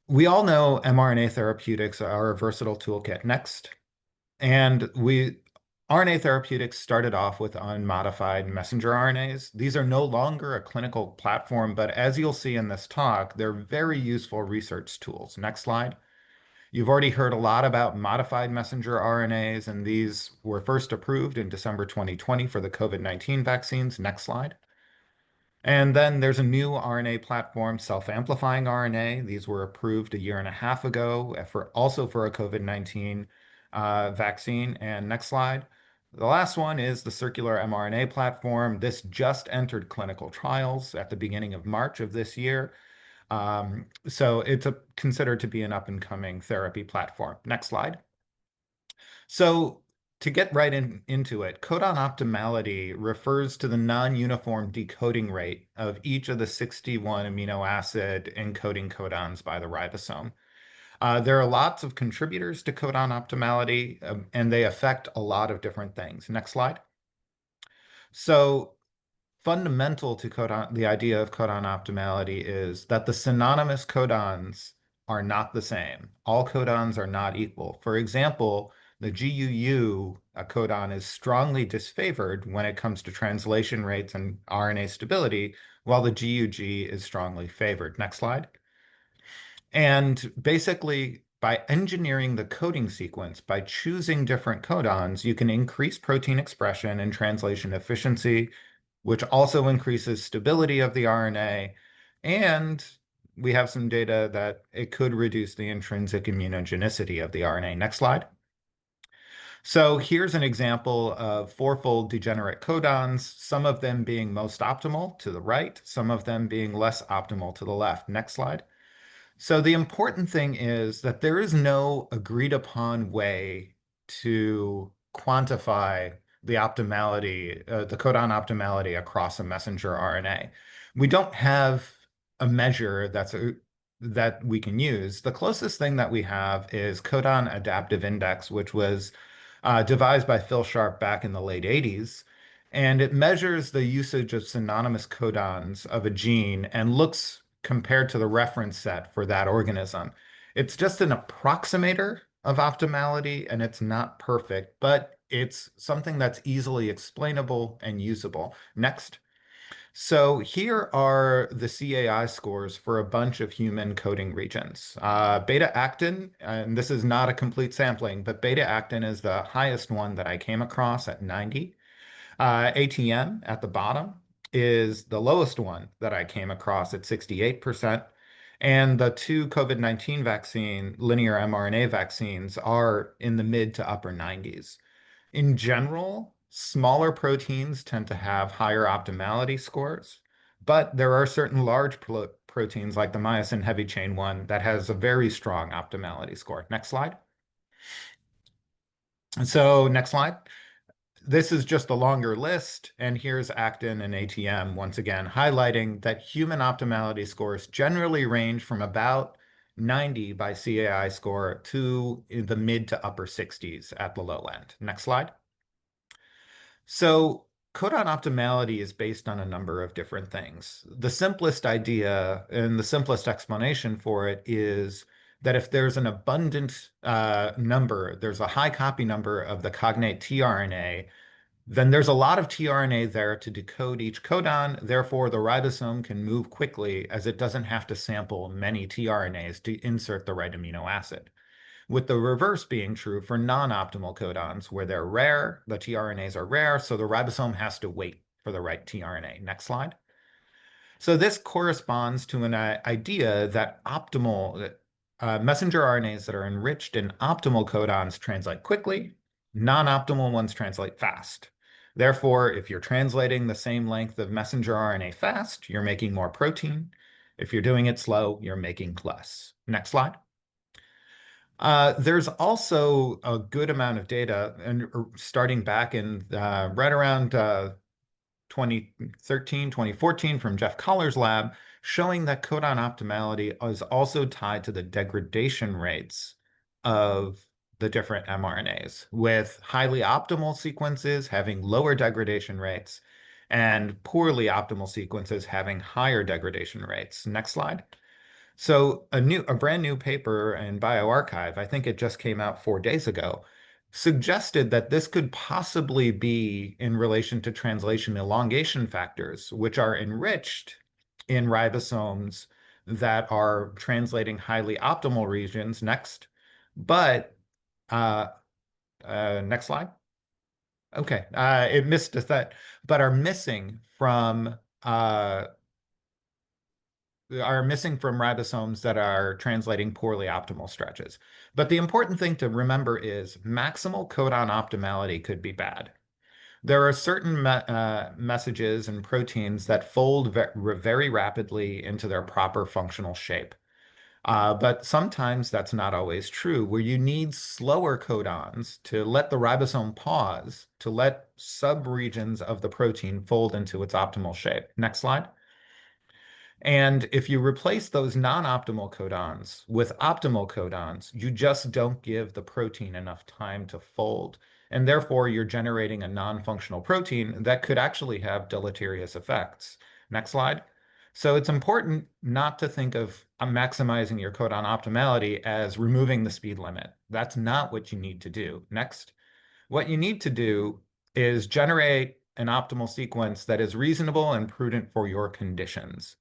we all know mRNA therapeutics are a versatile toolkit. Next. And we RNA therapeutics started off with unmodified messenger RNAs. These are no longer a clinical platform, but as you'll see in this talk, they're very useful research tools. Next slide. You've already heard a lot about modified messenger RNAs, and these were first approved in December 2020 for the COVID-19 vaccines. Next slide. And then there's a new RNA platform, self-amplifying RNA. These were approved a year and a half ago also for a COVID-19 vaccine. And next slide. The last one is the circular mRNA platform. This just entered clinical trials at the beginning of March of this year. So it's considered to be an up-and-coming therapy platform. Next slide. So to get right into it, codon optimality refers to the non-uniform decoding rate of each of the 61 amino acid encoding codons by the ribosome. There are lots of contributors to codon optimality, and they affect a lot of different things. Next slide. So fundamental to the idea of codon optimality is that the synonymous codons are not the same. All codons are not equal. For example, the GUU codon is strongly disfavored when it comes to translation rates and RNA stability, while the GUG is strongly favored. Next slide. And basically, by engineering the coding sequence, by choosing different codons, you can increase protein expression and translation efficiency, which also increases stability of the RNA. And we have some data that it could reduce the intrinsic immunogenicity of the RNA. Next slide. So here's an example of fourfold degenerate codons, some of them being most optimal to the right, some of them being less optimal to the left. Next slide. So the important thing is that there is no agreed upon way to quantify the optimality, the codon optimality across a messenger RNA. We don't have a measure that we can use. The closest thing that we have is codon adaptive index, which was devised by Phil Sharp back in the late 80s. And it measures the usage of synonymous codons of a gene and looks compared to the reference set for that organism. It's just an approximator of optimality, and it's not perfect, but it's something that's easily explainable and usable. Next. So here are the CAI scores for a bunch of human coding regions. Beta-actin, and this is not a complete sampling, but beta-actin is the highest one that I came across at 90. ATM at the bottom is the lowest one that I came across at 68%. And the two COVID-19 vaccine, linear mRNA vaccines, are in the mid to upper 90s. In general, smaller proteins tend to have higher optimality scores, but there are certain large proteins like the myosin heavy chain one that has a very strong optimality score. Next slide. So next slide. This is just a longer list, and here's actin and ATM once again, highlighting that human optimality scores generally range from about 90 by CAI score to the mid to upper 60s at the low end. Next slide. So codon optimality is based on a number of different things. The simplest idea and the simplest explanation for it is that if there's an abundant number, there's a high copy number of the cognate tRNA, then there's a lot of tRNA there to decode each codon. Therefore, the ribosome can move quickly as it doesn't have to sample many tRNAs to insert the right amino acid. With the reverse being true for non-optimal codons, where they're rare, the tRNAs are rare, so the ribosome has to wait for the right tRNA. Next slide. So this corresponds to an idea that messenger RNAs that are enriched in optimal codons translate quickly, non-optimal ones translate fast. Therefore, if you're translating the same length of messenger RNA fast, you're making more protein. If you're doing it slow, you're making less. Next slide. There's also a good amount of data, and starting back in right around 2013, 2014 from Jeff Coller's lab, showing that codon optimality is also tied to the degradation rates of the different mRNAs, with highly optimal sequences having lower degradation rates and poorly optimal sequences having higher degradation rates. Next slide. So a brand new paper in bioRxiv, I think it just came out 4 days ago, suggested that this could possibly be in relation to translation elongation factors, which are enriched in ribosomes that are translating highly optimal regions. Next. But next slide. Okay, it missed a set, but are missing from ribosomes that are translating poorly optimal stretches. But the important thing to remember is maximal codon optimality could be bad. There are certain messages and proteins that fold very rapidly into their proper functional shape. But sometimes that's not always true, where you need slower codons to let the ribosome pause, to let subregions of the protein fold into its optimal shape. Next slide. And if you replace those non-optimal codons with optimal codons, you just don't give the protein enough time to fold. And therefore, you're generating a non-functional protein that could actually have deleterious effects. Next slide. So it's important not to think of maximizing your codon optimality as removing the speed limit. That's not what you need to do. Next. What you need to do is generate an optimal sequence that is reasonable and prudent for your conditions.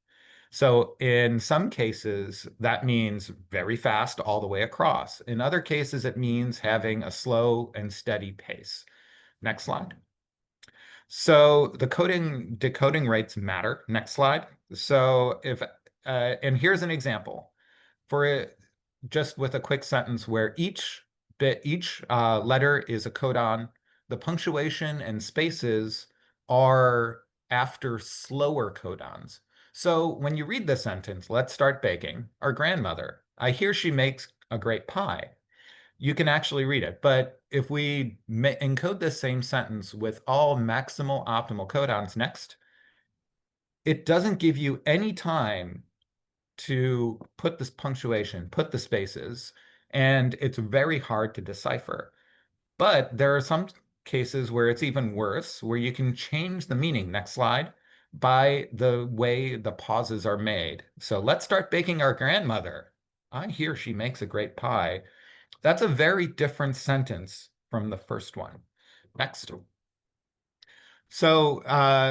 So in some cases, that means very fast all the way across. In other cases, it means having a slow and steady pace. Next slide. So the decoding rates matter. Next slide. So and here's an example for it, just with a quick sentence where each letter is a codon. The punctuation and spaces are after slower codons. So when you read the sentence, let's start baking. Our grandmother, I hear she makes a great pie. You can actually read it. But if we encode this same sentence with all maximal optimal codons next, it doesn't give you any time to put this punctuation, put the spaces, and it's very hard to decipher. But there are some cases where it's even worse, where you can change the meaning, next slide, by the way the pauses are made. So let's start baking our grandmother. I hear she makes a great pie. That's a very different sentence from the first one. Next. So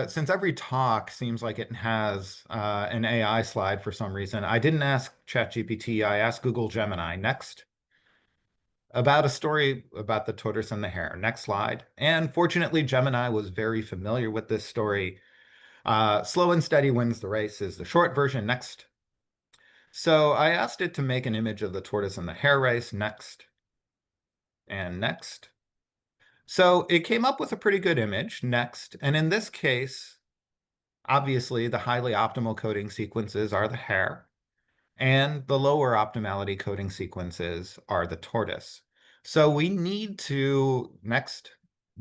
since every talk seems like it has an AI slide for some reason, I didn't ask ChatGPT, I asked Google Gemini. Next. About a story about the tortoise and the hare. Next slide. And fortunately, Gemini was very familiar with this story. Slow and steady wins the race is the short version. Next. So I asked it to make an image of the tortoise and the hare race. Next. And next. So it came up with a pretty good image. Next. And in this case, obviously, the highly optimal coding sequences are the hare, and the lower optimality coding sequences are the tortoise. So we need to, next,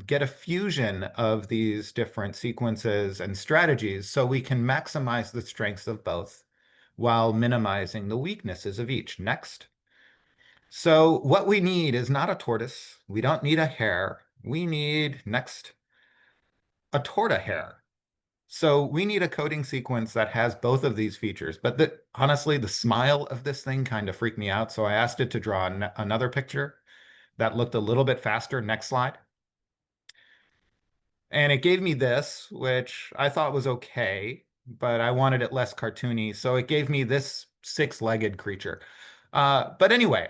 get a fusion of these different sequences and strategies so we can maximize the strengths of both while minimizing the weaknesses of each. Next. So what we need is not a tortoise. We don't need a hare. We need, next, a torta-hare. So we need a coding sequence that has both of these features. But honestly, the smile of this thing kind of freaked me out. So I asked it to draw another picture that looked a little bit faster. Next slide. And it gave me this, which I thought was okay, but I wanted it less cartoony. So it gave me this six-legged creature. But anyway,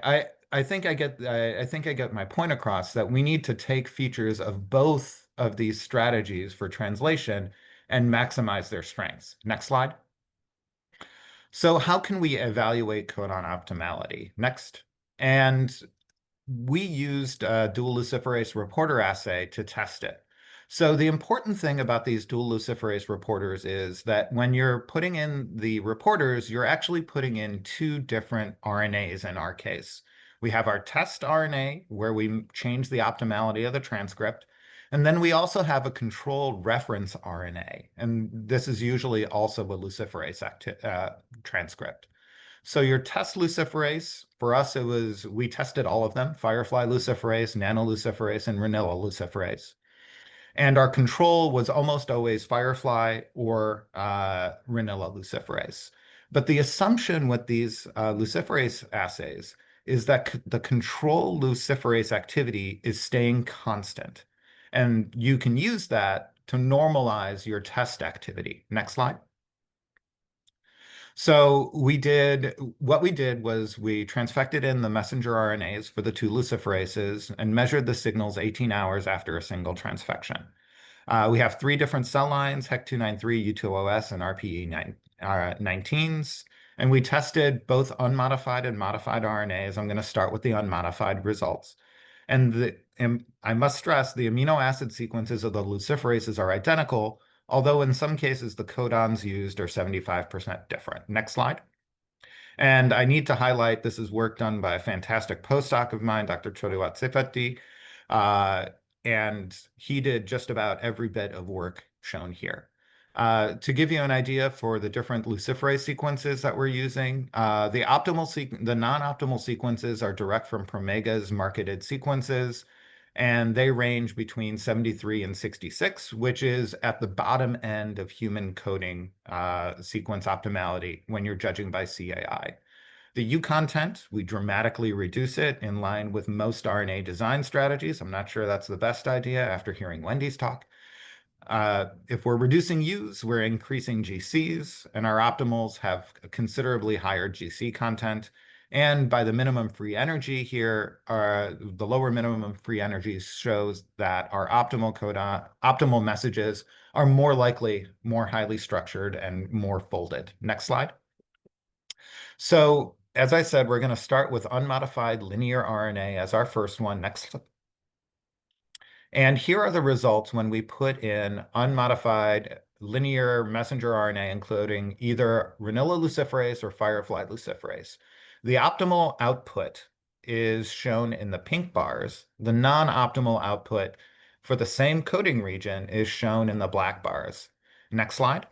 I think I get my point across that we need to take features of both of these strategies for translation and maximize their strengths. Next slide. So how can we evaluate codon optimality? Next. And we used a dual luciferase reporter assay to test it. So the important thing about these dual luciferase reporters is that when you're putting in the reporters, you're actually putting in two different RNAs in our case. We have our test RNA, where we change the optimality of the transcript. And then we also have a control reference RNA. And this is usually also a luciferase transcript. So your test luciferase, for us, we tested all of them: firefly luciferase, nanoluciferase, and ranilla luciferase. And our control was almost always firefly or ranilla luciferase. But the assumption with these luciferase assays is that the control luciferase activity is staying constant. And you can use that to normalize your test activity. Next slide. So what we did was we transfected in the messenger RNAs for the two luciferases and measured the signals 18 hours after a single transfection. We have 3 different cell lines, HEC293, U2OS, and RPE19s. And we tested both unmodified and modified RNAs. I'm going to start with the unmodified results. And I must stress the amino acid sequences of the luciferases are identical, although in some cases the codons used are 75% different. Next slide. And I need to highlight this is work done by a fantastic postdoc of mine, Dr. Chodiwat Sefati, and he did just about every bit of work shown here. To give you an idea for the different luciferase sequences that we're using, the non-optimal sequences are direct from Promega's marketed sequences, and they range between 73 and 66, which is at the bottom end of human coding sequence optimality when you're judging by CAI. The U content, we dramatically reduce it in line with most RNA design strategies. I'm not sure that's the best idea after hearing Wendy's talk. If we're reducing U's, we're increasing GCs, and our optimals have a considerably higher GC content. And by the minimum free energy here, the lower minimum free energy shows that our optimal messages are more likely, more highly structured, and more folded. Next slide. So as I said, we're going to start with unmodified linear RNA as our first one. Next. And here are the results when we put in unmodified linear messenger RNA, including either Ranilla luciferase or Firefly luciferase. The optimal output is shown in the pink bars. The non-optimal output for the same coding region is shown in the black bars. Next slide.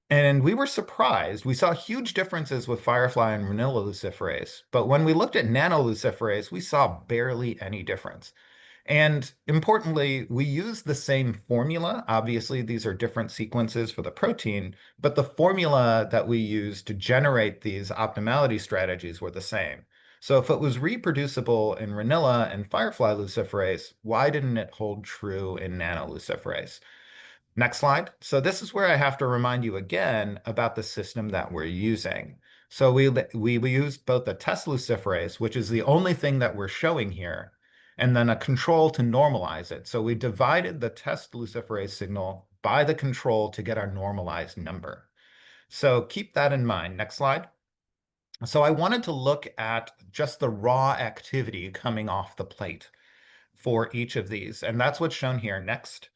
And we were surprised. We saw huge differences with Firefly and Ranilla luciferase, but when we looked at nanoluciferase, we saw barely any difference. And importantly, we used the same formula. Obviously, these are different sequences for the protein, but the formula that we used to generate these optimality strategies were the same. So if it was reproducible in Ranilla and Firefly luciferase, why didn't it hold true in nanoluciferase? Next slide. So this is where I have to remind you again about the system that we're using. So we used both the test luciferase, which is the only thing that we're showing here, and then a control to normalize it. So we divided the test luciferase signal by the control to get our normalized number. So keep that in mind. Next slide. So I wanted to look at just the raw activity coming off the plate for each of these, and that's what's shown here. Next.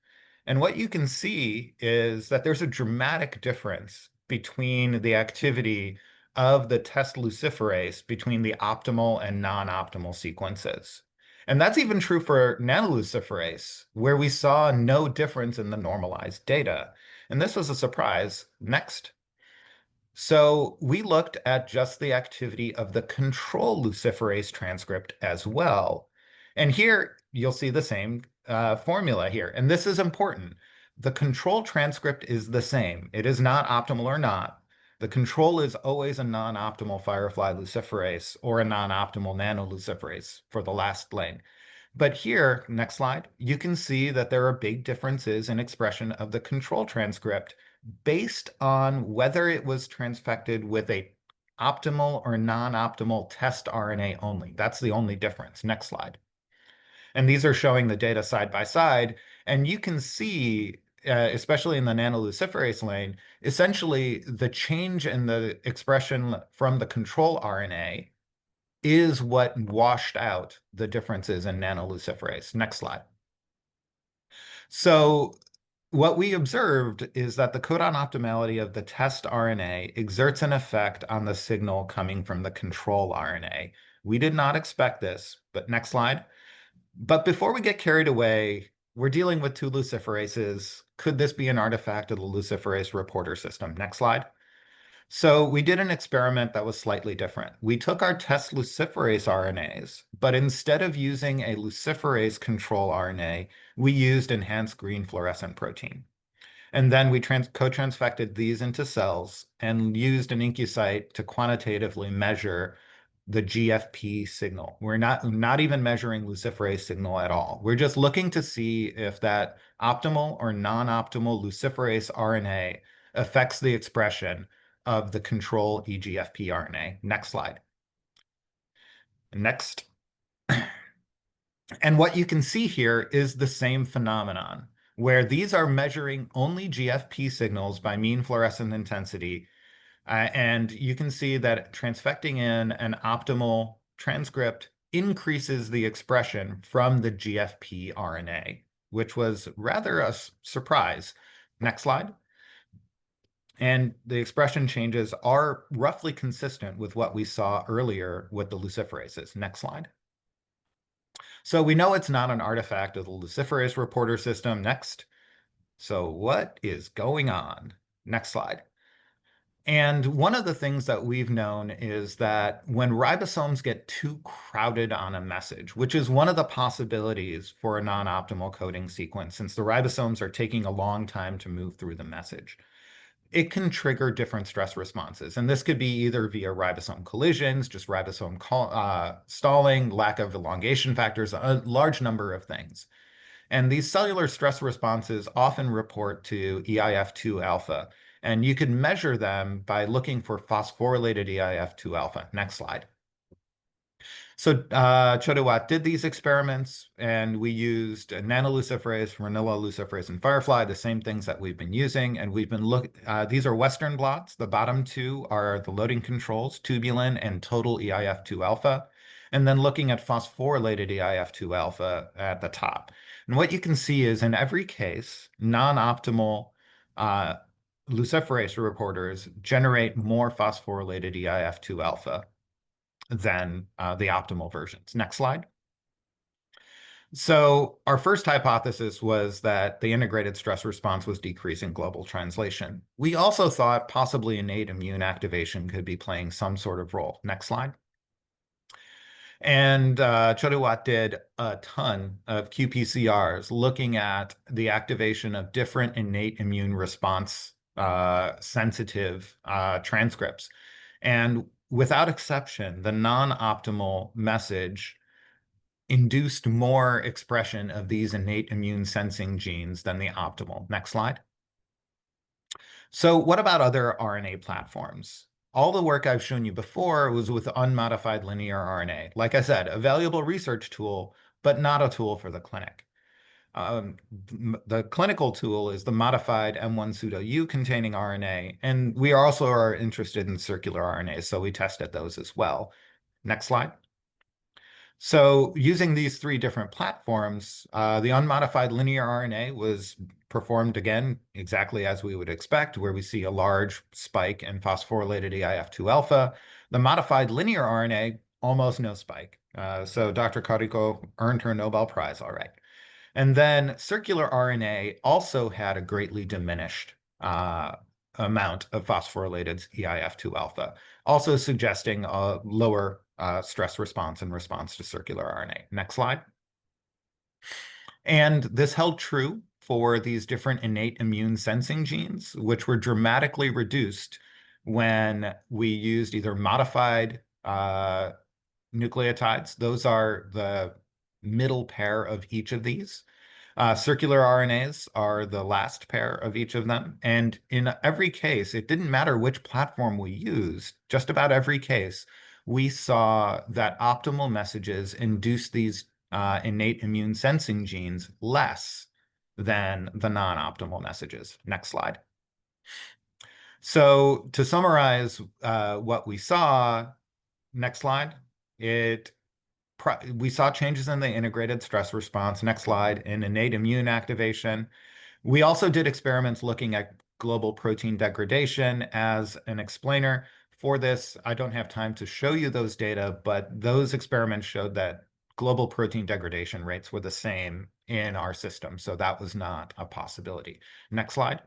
And what you can see is that there's a dramatic difference between the activity of the test luciferase between the optimal and non-optimal sequences. And that's even true for nanoluciferase, where we saw no difference in the normalized data. And this was a surprise. Next. So we looked at just the activity of the control luciferase transcript as well. And here you'll see the same formula here. And this is important. The control transcript is the same. It is not optimal or not. The control is always a non-optimal Firefly luciferase or a non-optimal nanoluciferase for the last lane. But here, next slide, you can see that there are big differences in expression of the control transcript based on whether it was transfected with a optimal or non-optimal test RNA only. That's the only difference. Next slide. And these are showing the data side by side. And you can see, especially in the nanoluciferase lane, essentially the change in the expression from the control RNA is what washed out the differences in nanoluciferase. Next slide. So what we observed is that the codon optimality of the test RNA exerts an effect on the signal coming from the control RNA. We did not expect this, but next slide. But before we get carried away, we're dealing with two luciferases. Could this be an artifact of the luciferase reporter system? Next slide. So we did an experiment that was slightly different. We took our test luciferase RNAs, but instead of using a luciferase control RNA, we used enhanced green fluorescent protein. And then we co-transfected these into cells and used an IncuCyte to quantitatively measure the GFP signal. We're not even measuring luciferase signal at all. We're just looking to see if that optimal or non-optimal luciferase RNA affects the expression of the control eGFP RNA. Next slide. Next. And what you can see here is the same phenomenon, where these are measuring only GFP signals by mean fluorescent intensity. And you can see that transfecting in an optimal transcript increases the expression from the GFP RNA, which was rather a surprise. Next slide. And the expression changes are roughly consistent with what we saw earlier with the luciferases. Next slide. So we know it's not an artifact of the luciferase reporter system. Next. So what is going on? Next slide. And one of the things that we've known is that when ribosomes get too crowded on a message, which is one of the possibilities for a non-optimal coding sequence, since the ribosomes are taking a long time to move through the message, it can trigger different stress responses. And this could be either via ribosome collisions, just ribosome stalling, lack of elongation factors, a large number of things. And these cellular stress responses often report to EIF2 alpha. And you can measure them by looking for phosphorylated EIF2 alpha. Next slide. So Chodawat did these experiments, and we used nanoluciferase, vanilla luciferase, and firefly, the same things that we've been using. And we've been these are Western blots. The bottom two are the loading controls, tubulin and total EIF2 alpha. And then looking at phosphorylated EIF2 alpha at the top. And what you can see is in every case, non-optimal luciferase reporters generate more phosphorylated EIF2 alpha than the optimal versions. Next slide. So our first hypothesis was that the integrated stress response was decreasing global translation. We also thought possibly innate immune activation could be playing some sort of role. Next slide. And Chodawat did a ton of qPCRs looking at the activation of different innate immune response sensitive transcripts. And without exception, the non-optimal message induced more expression of these innate immune sensing genes than the optimal. Next slide. So what about other RNA platforms? All the work I've shown you before was with unmodified linear RNA. Like I said, a valuable research tool, but not a tool for the clinic. The clinical tool is the modified M1 pseudo-U containing RNA, and we also are interested in circular RNAs, so we tested those as well. Next slide. So using these three different platforms, the unmodified linear RNA was performed again exactly as we would expect, where we see a large spike in phosphorylated EIF2 alpha. The modified linear RNA, almost no spike. So Dr. Kariko earned her Nobel Prize, all right. And then circular RNA also had a greatly diminished amount of phosphorylated EIF2 alpha, also suggesting a lower stress response in response to circular RNA. Next slide. And this held true for these different innate immune sensing genes, which were dramatically reduced when we used either modified nucleotides. Those are the middle pair of each of these. Circular RNAs are the last pair of each of them. And in every case, it didn't matter which platform we used, just about every case, we saw that optimal messages induce these innate immune sensing genes less than the non-optimal messages. Next slide. So to summarize what we saw, next slide, we saw changes in the integrated stress response, next slide, in innate immune activation. We also did experiments looking at global protein degradation as an explainer. For this, I don't have time to show you those data, but those experiments showed that global protein degradation rates were the same in our system, so that was not a possibility. Next slide.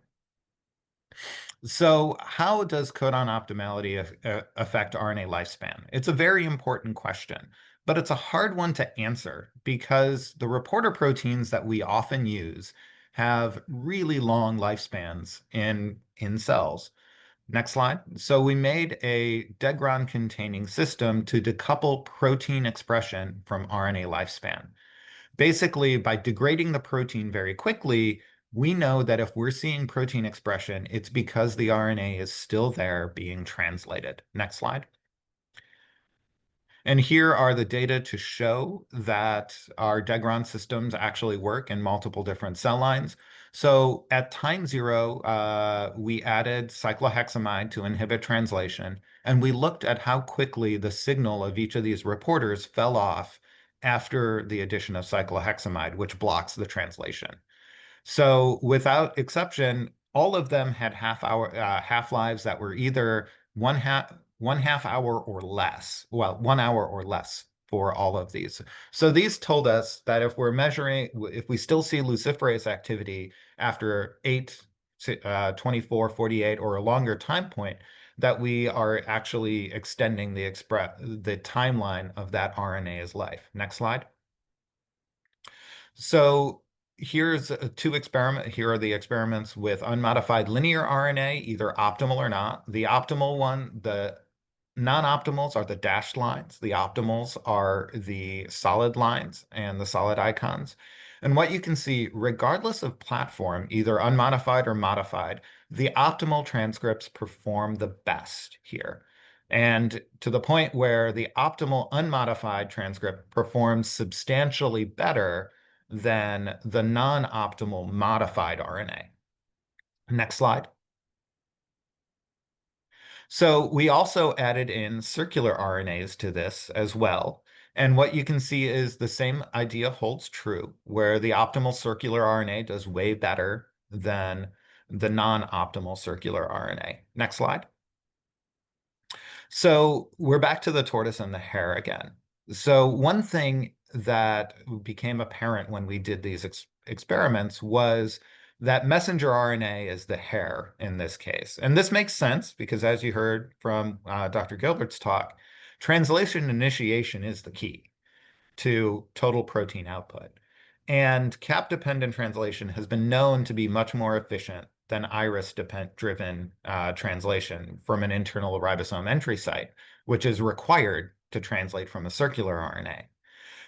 So how does codon optimality affect RNA lifespan? It's a very important question, but it's a hard one to answer because the reporter proteins that we often use have really long lifespans in cells. Next slide. So we made a degron-containing system to decouple protein expression from RNA lifespan. Basically, by degrading the protein very quickly, we know that if we're seeing protein expression, it's because the RNA is still there being translated. Next slide. And here are the data to show that our degron systems actually work in multiple different cell lines. So at time 0, we added cyclohexamide to inhibit translation, and we looked at how quickly the signal of each of these reporters fell off after the addition of cyclohexamide, which blocks the translation. So without exception, all of them had half-lives that were either one half hour or less. Well, 1 hour or less for all of these. So these told us that if we're measuring, if we still see luciferase activity after 8, 24, 48, or a longer time point, that we are actually extending the timeline of that RNA's life. Next slide. So here's here are the experiments with unmodified linear RNA, either optimal or not. The optimal one, the non-optimals are the dashed lines. The optimals are the solid lines and the solid icons. And what you can see, regardless of platform, either unmodified or modified, the optimal transcripts perform the best here. And to the point where the optimal unmodified transcript performs substantially better than the non-optimal modified RNA. Next slide. So we also added in circular RNAs to this as well. And what you can see is the same idea holds true, where the optimal circular RNA does way better than the non-optimal circular RNA. Next slide. So we're back to the tortoise and the hare again. So one thing that became apparent when we did these experiments was that messenger RNA is the hare in this case. And this makes sense because, as you heard from Dr. Gilbert's talk, translation initiation is the key to total protein output. And cap-dependent translation has been known to be much more efficient than iris-driven translation from an internal ribosome entry site, which is required to translate from a circular RNA.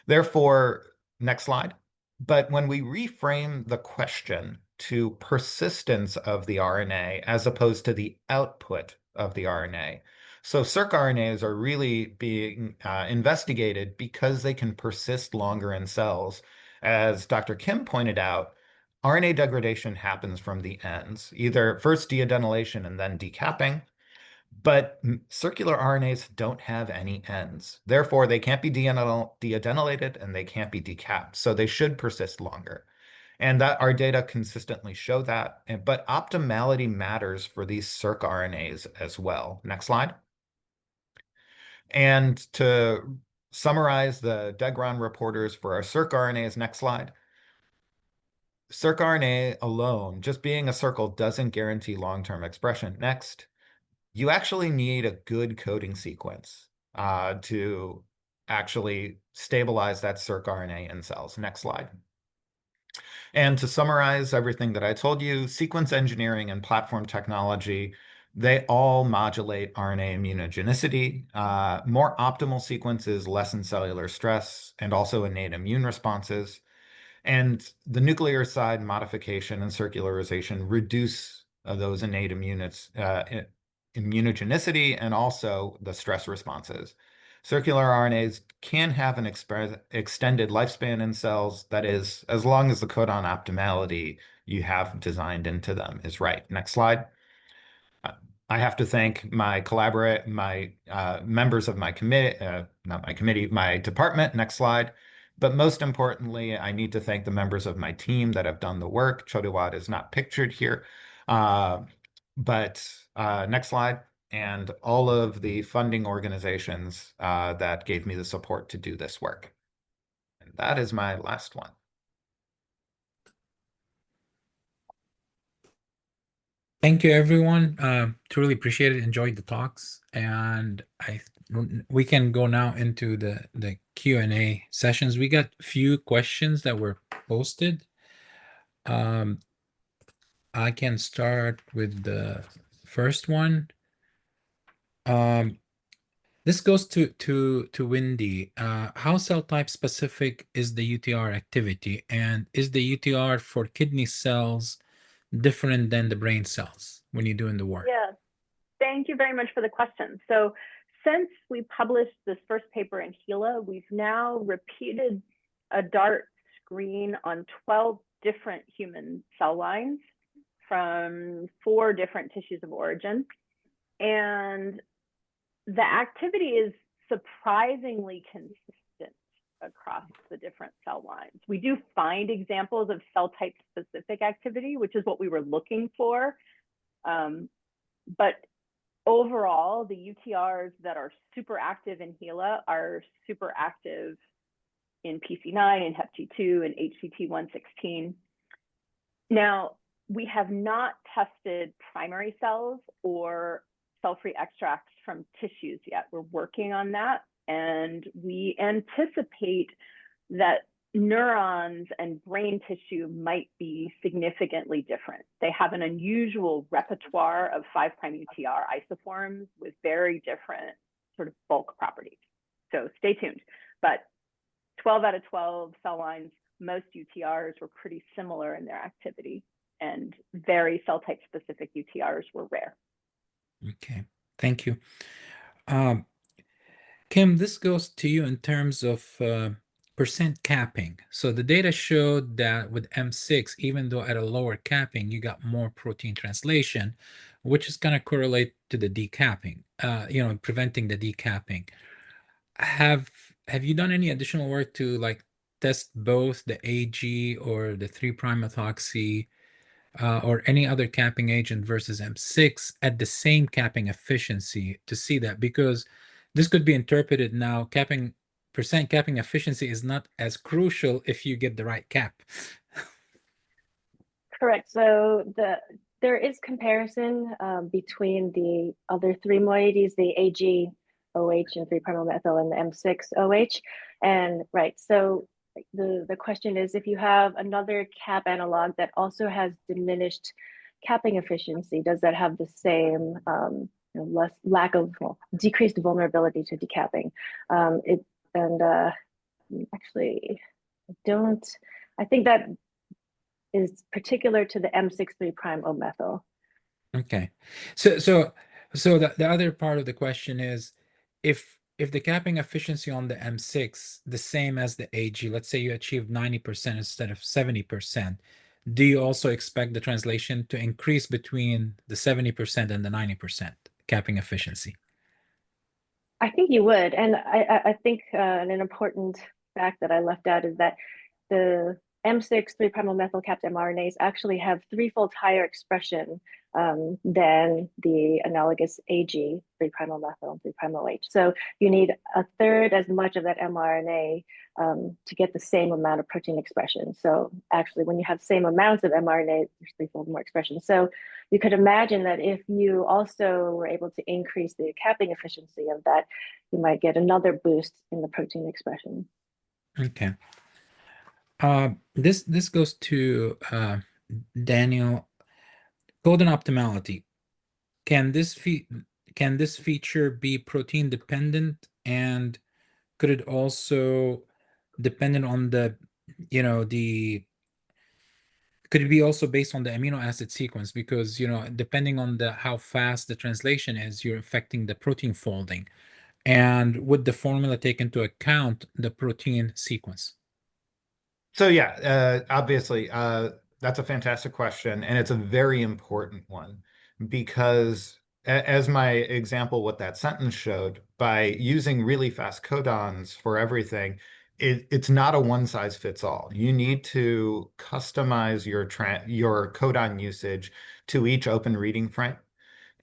Therefore, next slide. But when we reframe the question to persistence of the RNA as opposed to the output of the RNA, so circRNAs are really being investigated because they can persist longer in cells. As Dr. Kim pointed out, RNA degradation happens from the ends, either first deadenylation and then decapping, but circular RNAs don't have any ends. Therefore, they can't be deadenylated and they can't be decapped, so they should persist longer. And that our data consistently show that, but optimality matters for these circRNAs as well. Next slide. And to summarize the degron reporters for our circRNAs, next slide. CircRNA alone, just being a circle, doesn't guarantee long-term expression. Next, you actually need a good coding sequence to actually stabilize that circRNA in cells. Next slide. And to summarize everything that I told you, sequence engineering and platform technology, they all modulate RNA immunogenicity. More optimal sequences lessen cellular stress and also innate immune responses. And the nucleoside modification and circularization reduce those innate immunogenicity and also the stress responses. Circular RNAs can have an extended lifespan in cells, that is, as long as the codon optimality you have designed into them is right. Next slide. I have to thank my members of my committee, not my committee, my department. Next slide. But most importantly, I need to thank the members of my team that have done the work. Chodiwad is not pictured here. But next slide. And all of the funding organizations that gave me the support to do this work. And that is my last one. Thank you, everyone. Truly appreciate it. Enjoyed the talks, and we can go now into the Q&A sessions. We got a few questions that were posted. I can start with the first one. This goes to Wendy. How cell type specific is the UTR activity, and is the UTR for kidney cells different than the brain cells when you're doing the work? Yeah, thank you very much for the question. So since we published this first paper in HeLa, we've now repeated a DART screen on 12 different human cell lines from 4 different tissues of origin. And the activity is surprisingly consistent across the different cell lines. We do find examples of cell type specific activity, which is what we were looking for. But overall, the UTRs that are super active in HeLa are super active in PC9 and HepG2 and HCT116. Now, we have not tested primary cells or cell-free extracts from tissues yet. We're working on that, and we anticipate that neurons and brain tissue might be significantly different. They have an unusual repertoire of 5' UTR isoforms with very different sort of bulk properties. So stay tuned. But 12 out of 12 cell lines, most UTRs were pretty similar in their activity, and very cell type specific UTRs were rare. Okay, thank you. Kim, this goes to you in terms of percent capping. So the data showed that with M6, even though at a lower capping, you got more protein translation, which is going to correlate to the decapping, preventing the decapping. Have you done any additional work to like test both the AG or the 3' methoxy or any other capping agent versus M6 at the same capping efficiency to see that? Because this could be interpreted now, percent capping efficiency is not as crucial if you get the right cap. Correct. So there is comparison between the other 3 moieties, the AG, OH, and 3'-methyl, and the M6 OH. And right, so the question is, if you have another cap analog that also has diminished capping efficiency, does that have the same decreased vulnerability to decapping? Actually, I think that is particular to the M6 3'-O-methyl. Okay, so the other part of the question is, if the capping efficiency on the M6 the same as the AG, let's say you achieve 90% instead of 70%, do you also expect the translation to increase between the 70% and the 90% capping efficiency? I think you would, and I think an important fact that I left out is that the M6 3'-O-methyl capped mRNAs actually have 3-fold higher expression than the analogous AG 3'-O-methyl and 3'-OH. So you need 1/3 as much of that mRNA to get the same amount of protein expression. So actually, when you have same amounts of mRNA, there's 3-fold more expression. So you could imagine that if you also were able to increase the capping efficiency of that, you might get another boost in the protein expression. Okay. This goes to Daniel. Codon optimality. Can this feature be protein dependent, and could it also dependent on could it be also based on the amino acid sequence? Because depending on how fast the translation is, you're affecting the protein folding. And would the formula take into account the protein sequence? So yeah, obviously, that's a fantastic question, and it's a very important one, because as my example, what that sentence showed, by using really fast codons for everything, it's not a one size fits all. You need to customize your codon usage to each open reading frame.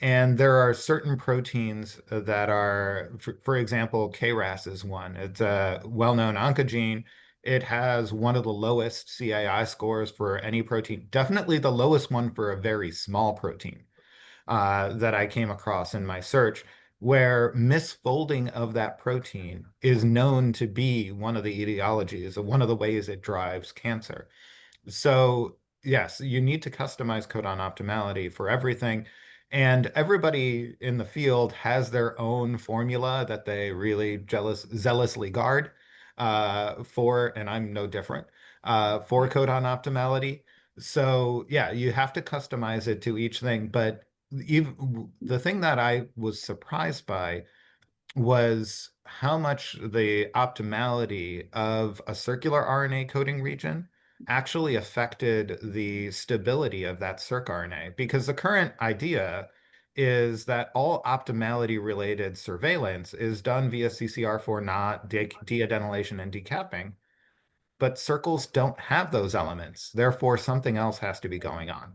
And there are certain proteins that are, for example, KRAS is one. It's a well-known oncogene. It has one of the lowest CAI scores for any protein, definitely the lowest one for a very small protein that I came across in my search, where misfolding of that protein is known to be one of the etiologies, one of the ways it drives cancer. So yes, you need to customize codon optimality for everything. And everybody in the field has their own formula that they really zealously guard for, and I'm no different, for codon optimality. So yeah, you have to customize it to each thing. But even the thing that I was surprised by was how much the optimality of a circular RNA coding region actually affected the stability of that circRNA. Because the current idea is that all optimality related surveillance is done via CCR4 NOT, deadenylation, and decapping. But circles don't have those elements. Therefore, something else has to be going on.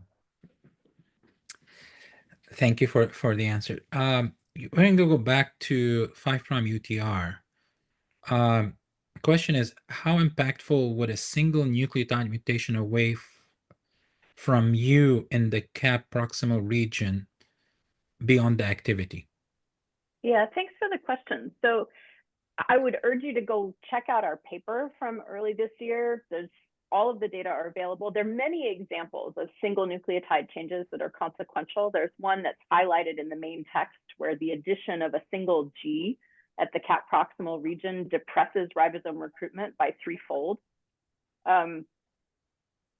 Thank you for the answer. We're going to go back to 5' UTR. Question is, how impactful would a single nucleotide mutation away from you in the cap proximal region be on the activity? Yeah, thanks for the question. So I would urge you to go check out our paper from early this year. All of the data are available. There are many examples of single nucleotide changes that are consequential. There's one that's highlighted in the main text where the addition of a single G at the cap proximal region depresses ribosome recruitment by 3-fold.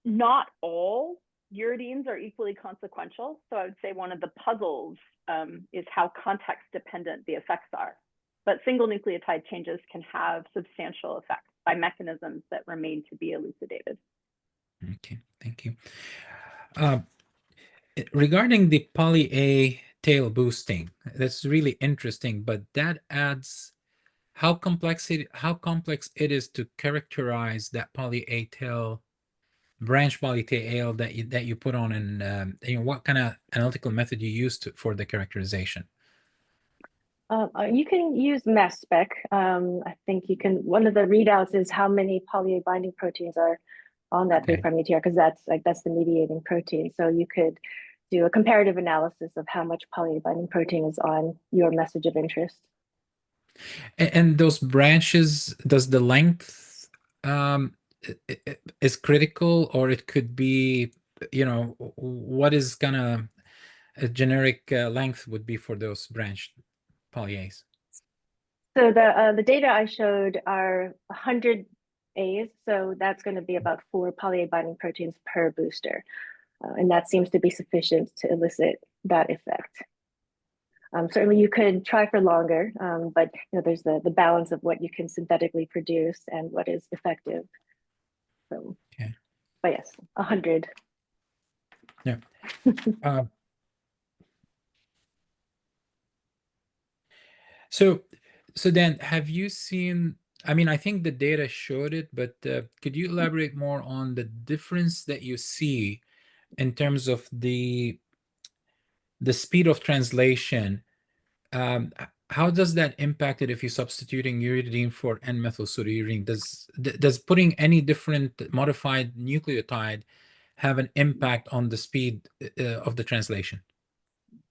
Not all uridines are equally consequential. So I would say one of the puzzles is how context dependent the effects are. But single nucleotide changes can have substantial effects by mechanisms that remain to be elucidated. Okay, thank you. Regarding the poly A tail boosting, that's really interesting, but that adds how complex it is to characterize that poly A tail branch poly tail that you put on, and what kind of analytical method you use for the characterization. You can use mass spec. I think you can. One of the readouts is how many poly A binding proteins are on that 3' UTR, because that's the mediating protein. So you could do a comparative analysis of how much poly A binding protein is on your message of interest. And those branches, does the length is critical, or it could be, what is gonna a generic length would be for those branched polyas? So the data I showed are 100 A's, so that's going to be about 4 poly A binding proteins per booster, and that seems to be sufficient to elicit that effect. Certainly, you could try for longer, but there's the balance of what you can synthetically produce and what is effective. So, okay. But yes, 100. Yeah. So then, have you seen? I mean, I think the data showed it, but could you elaborate more on the difference that you see in terms of the speed of translation? How does that impact it if you're substituting uridine for N-methylpseudouridine? Does putting any different modified nucleotide have an impact on the speed of the translation?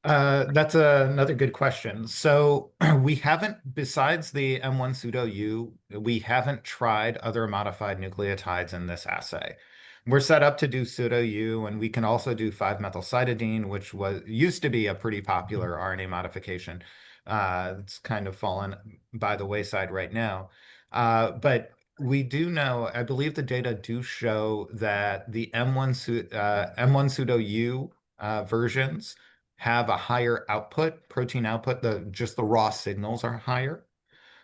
That's another good question. So we haven't, besides the M1 pseudo U, we haven't tried other modified nucleotides in this assay. We're set up to do pseudo U, and we can also do 5-methylcytidine, which used to be a pretty popular RNA modification. It's kind of fallen by the wayside right now. But we do know, I believe the data do show that the M1 pseudo U versions have a higher output, protein output, just the raw signals are higher.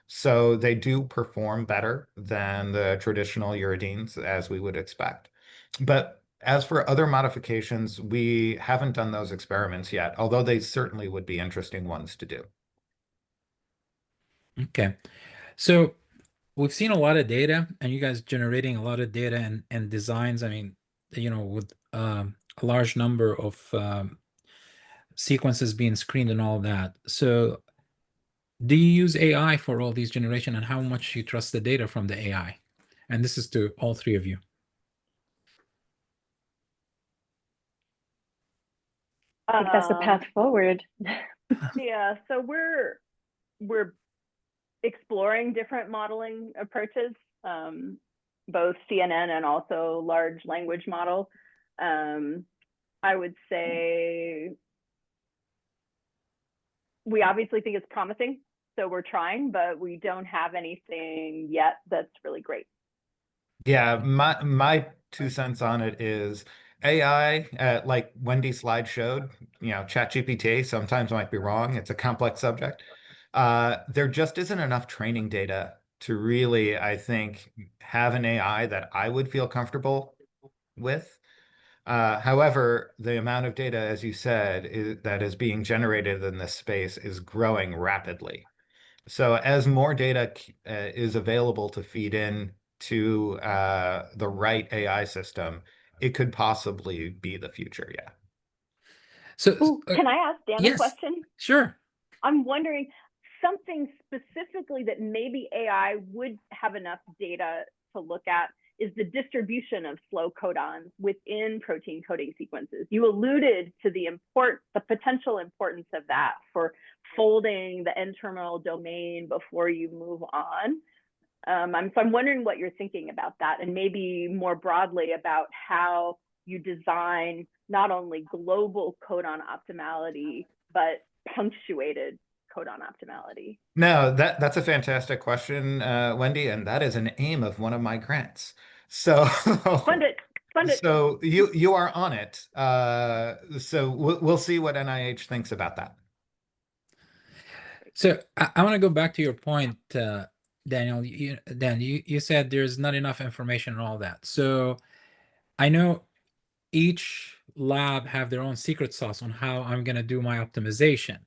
So they do perform better than the traditional uridines, as we would expect. But as for other modifications, we haven't done those experiments yet, although they certainly would be interesting ones to do. Okay. So we've seen a lot of data, and you guys generating a lot of data and designs. I mean, with a large number of sequences being screened and all that. So do you use AI for all these generation, and how much you trust the data from the AI? And this is to all three of you. I think that's the path forward. Yeah, so we're exploring different modeling approaches, both CNN and also large language model. I would say we obviously think it's promising, so we're trying, but we don't have anything yet that's really great. Yeah, my 2 cents on it is AI, like Wendy's slide showed, ChatGPT sometimes might be wrong. It's a complex subject. There just isn't enough training data to really, I think, have an AI that I would feel comfortable with. However, the amount of data, as you said, that is being generated in this space is growing rapidly. So as more data is available to feed in to the right AI system, it could possibly be the future. Yeah. So, Ooh, can I ask Dan a yes, question? sure. I'm wondering something specifically that maybe AI would have enough data to look at is the distribution of slow codons within protein coding sequences. You alluded to the potential importance of that for folding the N-terminal domain before you move on. So I'm wondering what you're thinking about that, and maybe more broadly about how you design not only global codon optimality, but punctuated codon optimality. No, that's a fantastic question, Wendy, and that is an aim of one of my grants. So Fund it. So you are on it. So we'll see what NIH thinks about that. So I want to go back to your point, Daniel. You said there's not enough information and all that. So I know each lab have their own secret sauce on how I'm going to do my optimization.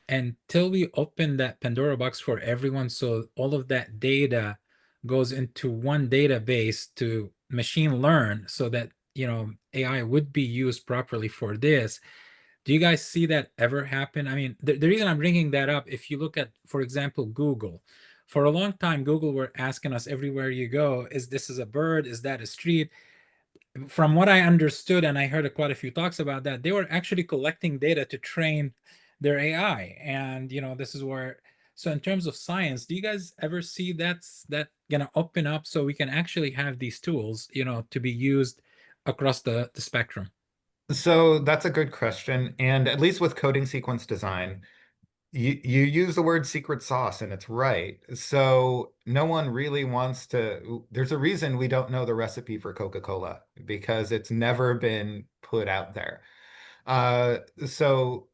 Until we open that Pandora box for everyone, so all of that data goes into one database to machine learn so that, AI would be used properly for this. Do you guys see that ever happen? I mean, the reason I'm bringing that up, if you look at, for example, Google, for a long time, Google were asking us everywhere you go, is this a bird? Is that a street? From what I understood, and I heard quite a few talks about that, they were actually collecting data to train their AI. And, this is where, so in terms of science, do you guys ever see that gonna open up so we can actually have these tools, to be used across the spectrum? So that's a good question. And at least with coding sequence design, you use the word secret sauce, and it's right. So no one really wants to. There's a reason we don't know the recipe for Coca-Cola because it's never been put out there. So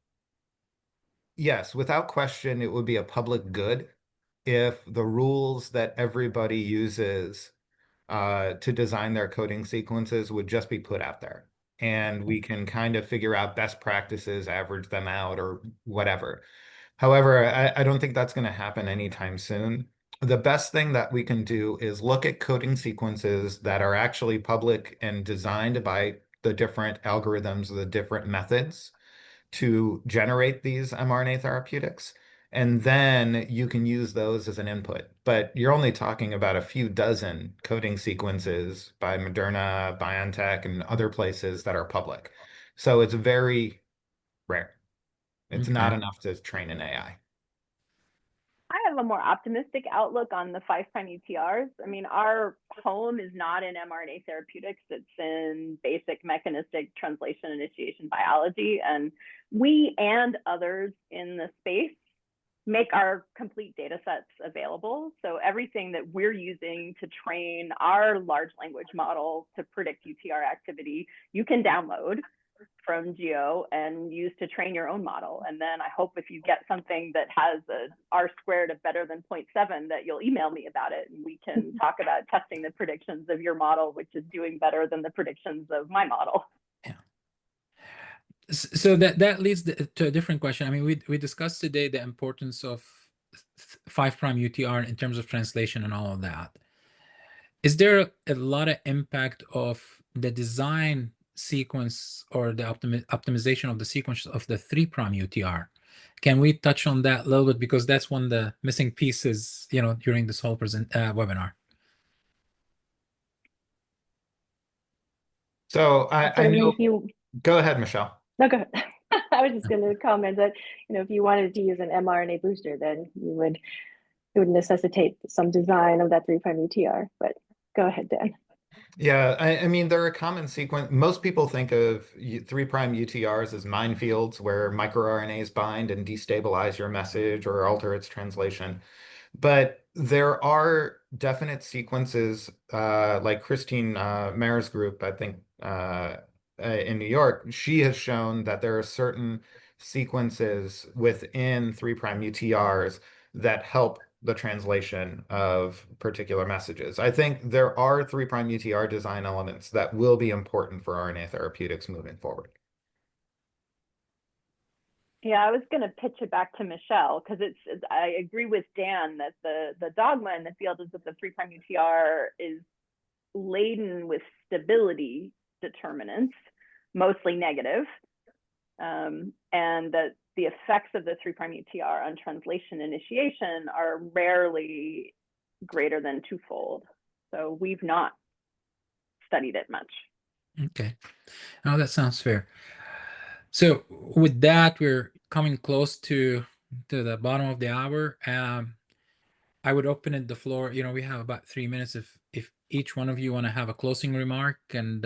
yes, without question, it would be a public good if the rules that everybody uses to design their coding sequences would just be put out there. And we can kind of figure out best practices, average them out, or whatever. However, I don't think that's going to happen anytime soon. The best thing that we can do is look at coding sequences that are actually public and designed by the different algorithms, the different methods to generate these mRNA therapeutics. And then you can use those as an input. But you're only talking about a few dozen coding sequences by Moderna, BioNTech, and other places that are public. So it's very rare. It's not Okay. enough to train an AI. I have a more optimistic outlook on the 5' UTRs. I mean, our home is not in mRNA therapeutics. It's in basic mechanistic translation initiation biology. And we and others in the space make our complete data sets available. So everything that we're using to train our large language model to predict UTR activity, you can download from Geo and use to train your own model. And then I hope if you get something that has a R squared of better than 0.7 that you'll email me about it, and we can talk about testing the predictions of your model, which is doing better than the predictions of my model. Yeah. So that leads to a different question. I mean, we discussed today the importance of 5' UTR in terms of translation and all of that. Is there a lot of impact of the design sequence or the optimization of the sequence of the 3' UTR? Can we touch on that a little bit, because that's one of the missing pieces, during this whole webinar? So I know. Go ahead, Michelle. No, go ahead. I was just going to comment that, if you wanted to use an mRNA booster, then it would necessitate some design of that 3' UTR. But go ahead, Dan. Yeah, I mean, they're a common sequence. Most people think of 3' UTRs as minefields where microRNAs bind and destabilize your message or alter its translation. But there are definite sequences, like Christine Maher's group, I think, in New York. She has shown that there are certain sequences within 3' UTRs that help the translation of particular messages. I think there are 3' UTR design elements that will be important for RNA therapeutics moving forward. Yeah, I was going to pitch it back to Michelle because I agree with Dan that the dogma in the field is that the 3' UTR is laden with stability determinants, mostly negative, and that the effects of the 3' UTR on translation initiation are rarely greater than twofold. So we've not studied it much. Okay. Oh, that sounds fair. So with that, we're coming close to the bottom of the hour. I would open it the floor. You know, we have about 3 minutes. If each one of you want to have a closing remark, and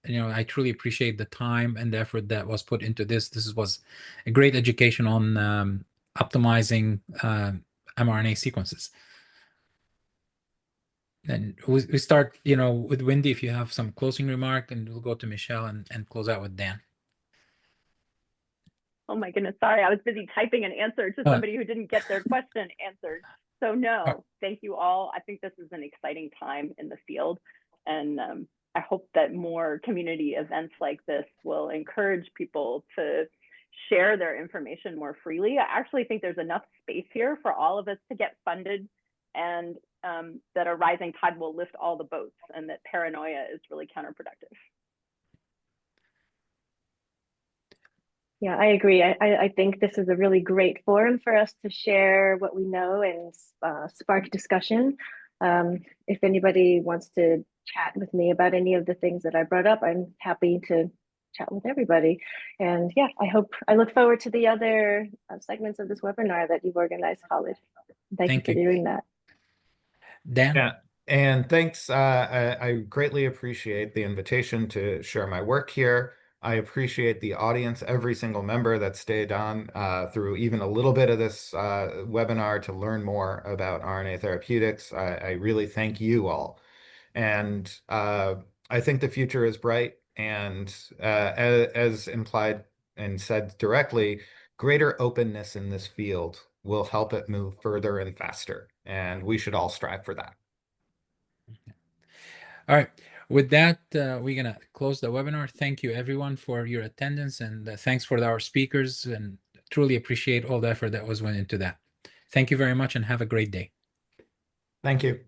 you know, I truly appreciate the time and the effort that was put into this. This was a great education on optimizing mRNA sequences. And we start, you know, with Wendy. If you have some closing remark, and we'll go to Michelle and close out with Dan. Oh my goodness, sorry, I was busy typing an answer to somebody who didn't get their question answered. So no, thank you all. I think this is an exciting time in the field, and I hope that more community events like this will encourage people to share their information more freely. I actually think there's enough space here for all of us to get funded, and that a rising tide will lift all the boats, and that paranoia is really counterproductive. Yeah, I agree. I think this is a really great forum for us to share what we know and spark discussion. If anybody wants to chat with me about any of the things that I brought up, I'm happy to chat with everybody. And yeah, I look forward to the other segments of this webinar that you've organized, Khalid. Thank you for doing that. Dan? Yeah, and thanks. I greatly appreciate the invitation to share my work here. I appreciate the audience, every single member that stayed on through even a little bit of this webinar to learn more about RNA therapeutics. I really thank you all. And I think the future is bright. And as implied and said directly, greater openness in this field will help it move further and faster. And we should all strive for that. All right. With that, we're going to close the webinar. Thank you, everyone, for your attendance, and thanks for our speakers, and truly appreciate all the effort that went into that. Thank you very much, and have a great day. Thank you.